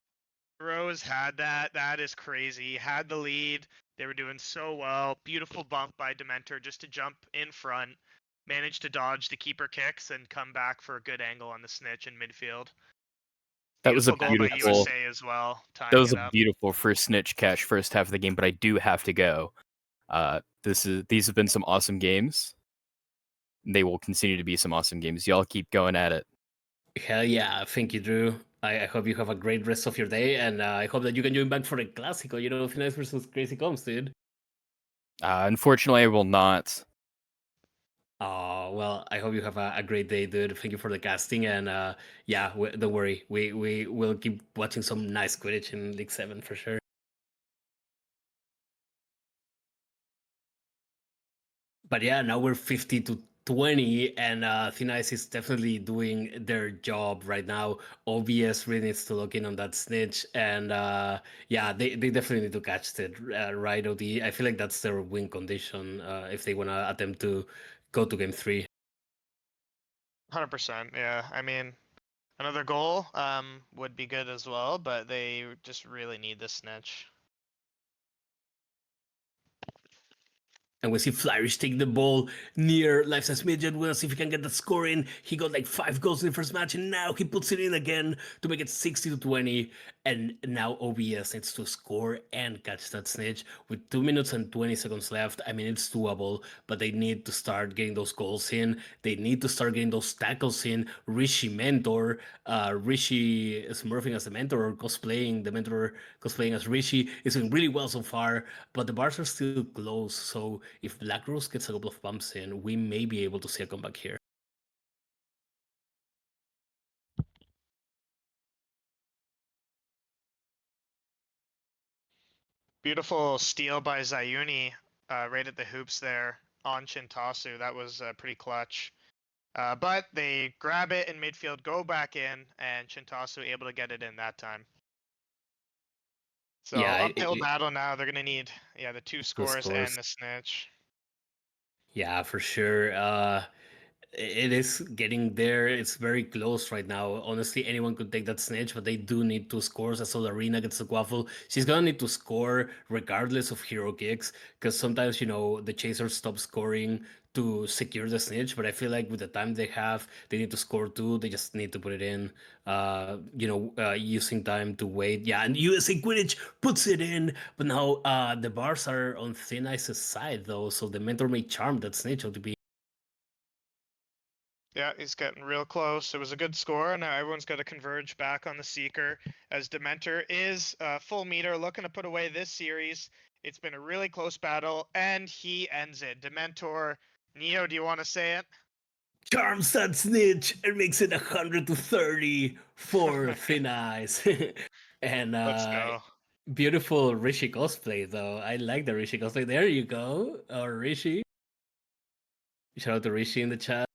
Rose had that. That is crazy. He had the lead. They were doing so well. Beautiful bump by Dementor just to jump in front. Managed to dodge the keeper kicks and come back for a good angle on the snitch in midfield. That was a Beautiful goal by beautiful. USA as well, That tying was it a up. beautiful first snitch catch first half of the game, but I do have to go. These have been some awesome games. They will continue to be some awesome games. Y'all keep going at it. Hell yeah, thank you, Drew. I hope you have a great rest of your day, and I hope that you can join back for the Clásico, Finesse versus Crazy Combs, dude. Unfortunately, I will not. Oh, well, I hope you have a great day, dude. Thank you for the casting, and yeah, don't worry. We will keep watching some nice Quidditch in League 7 for sure. But yeah, now we're 50-20, and Thin Ice is definitely doing their job right now. OBS really needs to look in on that snitch, and yeah, they definitely need to catch it, right, OD? I feel like that's their win condition if they want to attempt to go to game 3. 100%. Yeah. I mean, another goal would be good as well, but they just really need the snitch. And we see Flourish take the ball near Life Size Midget. We'll see if he can get the score in. He got like 5 goals in the first match, and now he puts it in again to make it 60-20. And now OBS needs to score and catch that snitch with 2 minutes and 20 seconds left. I mean, it's doable, but they need to start getting those goals in. They need to start getting those tackles in. Rishi mentor, Rishi smurfing as the mentor or cosplaying the mentor, cosplaying as Rishi is doing really well so far, but the bars are still close. So if Black Rose gets a couple of bumps in, we may be able to see a comeback here. Beautiful steal by Zayuni right at the hoops there on Shintasu. That was pretty clutch. But they grab it in midfield, go back in, and Shintasu able to get it in that time. So Yeah, uphill battle now. They're gonna need the 2 scores scores. and the snitch. Yeah, for sure. It is getting there. It's very close right now. Honestly, anyone could take that snitch, but they do need 2 scores. I saw Arena gets the quaffle. She's gonna need to score regardless of hero kicks, because sometimes the chasers stop scoring to secure the snitch. But I feel like with the time they have, they need to score too. They just need to put it in. Using time to wait. Yeah, and USA Quidditch puts it in, but now the bars are on Thin Ice's side though, so the mentor may charm that snitch out to be. Yeah, he's getting real close. It was a good score, and now everyone's got to converge back on the Seeker as Dementor is full meter, looking to put away this series. It's been a really close battle, and he ends it. Dementor, Neo, do you want to say it? Charms that snitch and makes it 100 to 30 for Okay, Thin Ice. And let's go. beautiful Rishi cosplay, though. I like the Rishi cosplay. There you go. Or Rishi. Shout out to Rishi in the chat.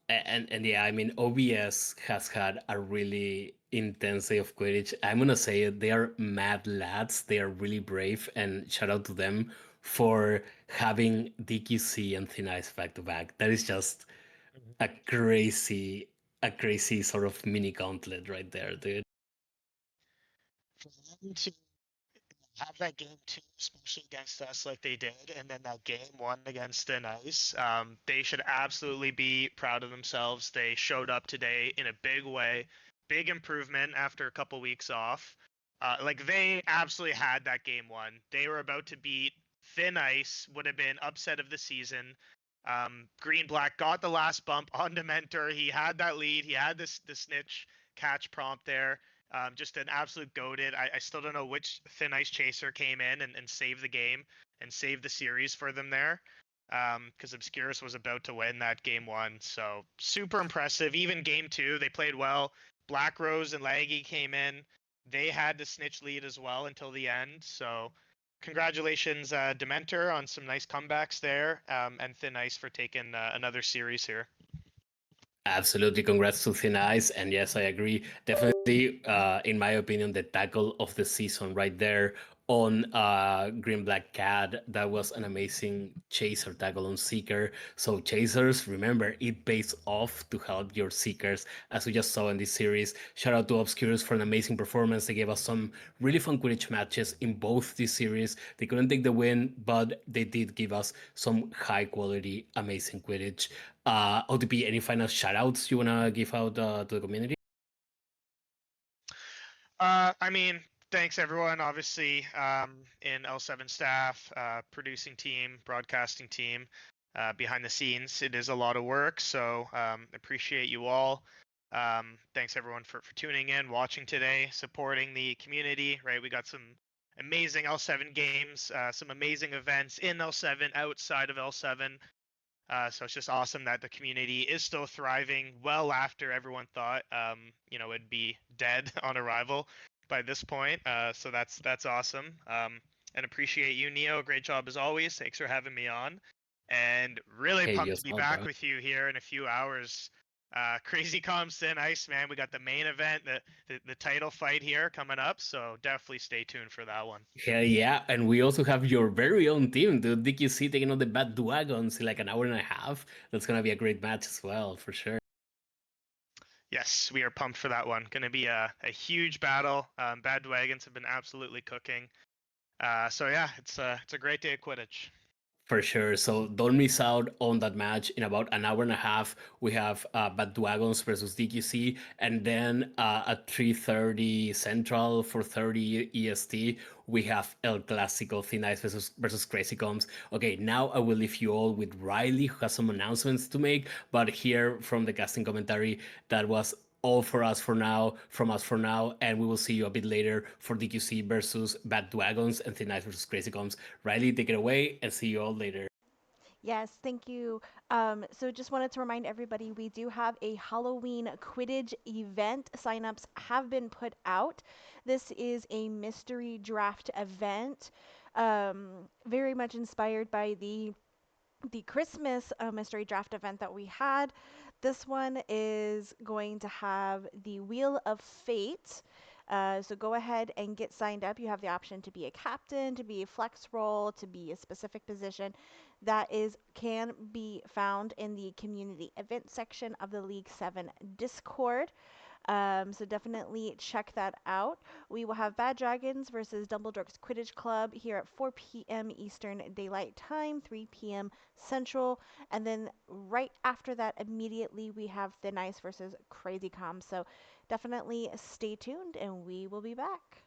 And yeah, I mean, OBS has had a really intense day of Quidditch. I'm gonna say it, they are mad lads. They are really brave, and shout out to them for having DQC and Thin Ice back to back. That is just a crazy sort of mini gauntlet right there, dude. For them to have that game two, especially against us like they did, and then that game one against Thin Ice, they should absolutely be proud of themselves. They showed up today in a big way, big improvement after a couple weeks off. Like they absolutely had that game one. They were about to beat Thin Ice, would have been upset of the season. Green Black got the last bump on Dementor. He had that lead. He had the snitch catch prompt there. Just an absolute goated. I still don't know which Thin Ice Chaser came in and saved the game and saved the series for them there. Because Obscurus was about to win that game one. So super impressive. Even game two, they played well. Black Rose and Laggy came in. They had the snitch lead as well until the end. So congratulations, Dementor, on some nice comebacks there. And Thin Ice for taking another series here. Absolutely, congrats to Thin Ice, and yes, I agree. Definitely, in my opinion, the tackle of the season right there on Green Black Cat. That was an amazing chaser tackle on Seeker. So chasers, remember, it pays off to help your Seekers, as we just saw in this series. Shout out to Obscurus for an amazing performance. They gave us some really fun Quidditch matches in both these series. They couldn't take the win, but they did give us some high quality, amazing Quidditch. OTP, any final shout outs you want to give out to the community? I mean, thanks everyone, obviously, in L7 staff, producing team, broadcasting team, behind the scenes. It is a lot of work, so appreciate you all. Thanks everyone for tuning in, watching today, supporting the community, right? We got some amazing L7 games, some amazing events in L7, outside of L7. So it's just awesome that the community is still thriving well after everyone thought, it'd be dead on arrival by this point. So that's awesome. And appreciate you, Neo. Great job as always. Thanks for having me on. And really Hey, pumped to just be not, back bro. with you here in a few hours. Crazy Comms Thin Ice, man. We got the main event, the title fight here coming up. So definitely stay tuned for that one. Hell yeah, and we also have your very own team, dude. DQC taking on the Bad Dragons in like an hour and a half. That's gonna be a great match as well, for sure. Yes, we are pumped for that one. Going to be a huge battle. Bad Wagons have been absolutely cooking. So yeah, it's a great day of Quidditch. For sure. So don't miss out on that match. In about an hour and a half, we have Bad Dragons versus DQC, and then at 3:30 Central, 4:30 EST, we have El Clásico, Thin Ice versus Crazy Combs. Okay, now I will leave you all with Riley, who has some announcements to make. But here from the casting commentary, that was all for us for now, from us for now, and we will see you a bit later for DQC versus Bad Dragons and Thin Ice versus Crazy Combs. Riley, take it away, and see you all later. Yes, thank you. So just wanted to remind everybody we do have a Halloween Quidditch event. Signups have been put out. This is a mystery draft event, very much inspired by the Christmas mystery draft event that we had. This one is going to have the Wheel of Fate. So go ahead and get signed up. You have the option to be a captain, to be a flex role, to be a specific position. That is can be found in the community event section of the League 7 Discord. So definitely check that out. We will have Bad Dragons versus Dumbledore's Quidditch Club here at 4 p.m. Eastern Daylight Time, 3 p.m. Central. And then right after that, immediately, we have Thin Ice versus Crazy Com. So definitely stay tuned and we will be back.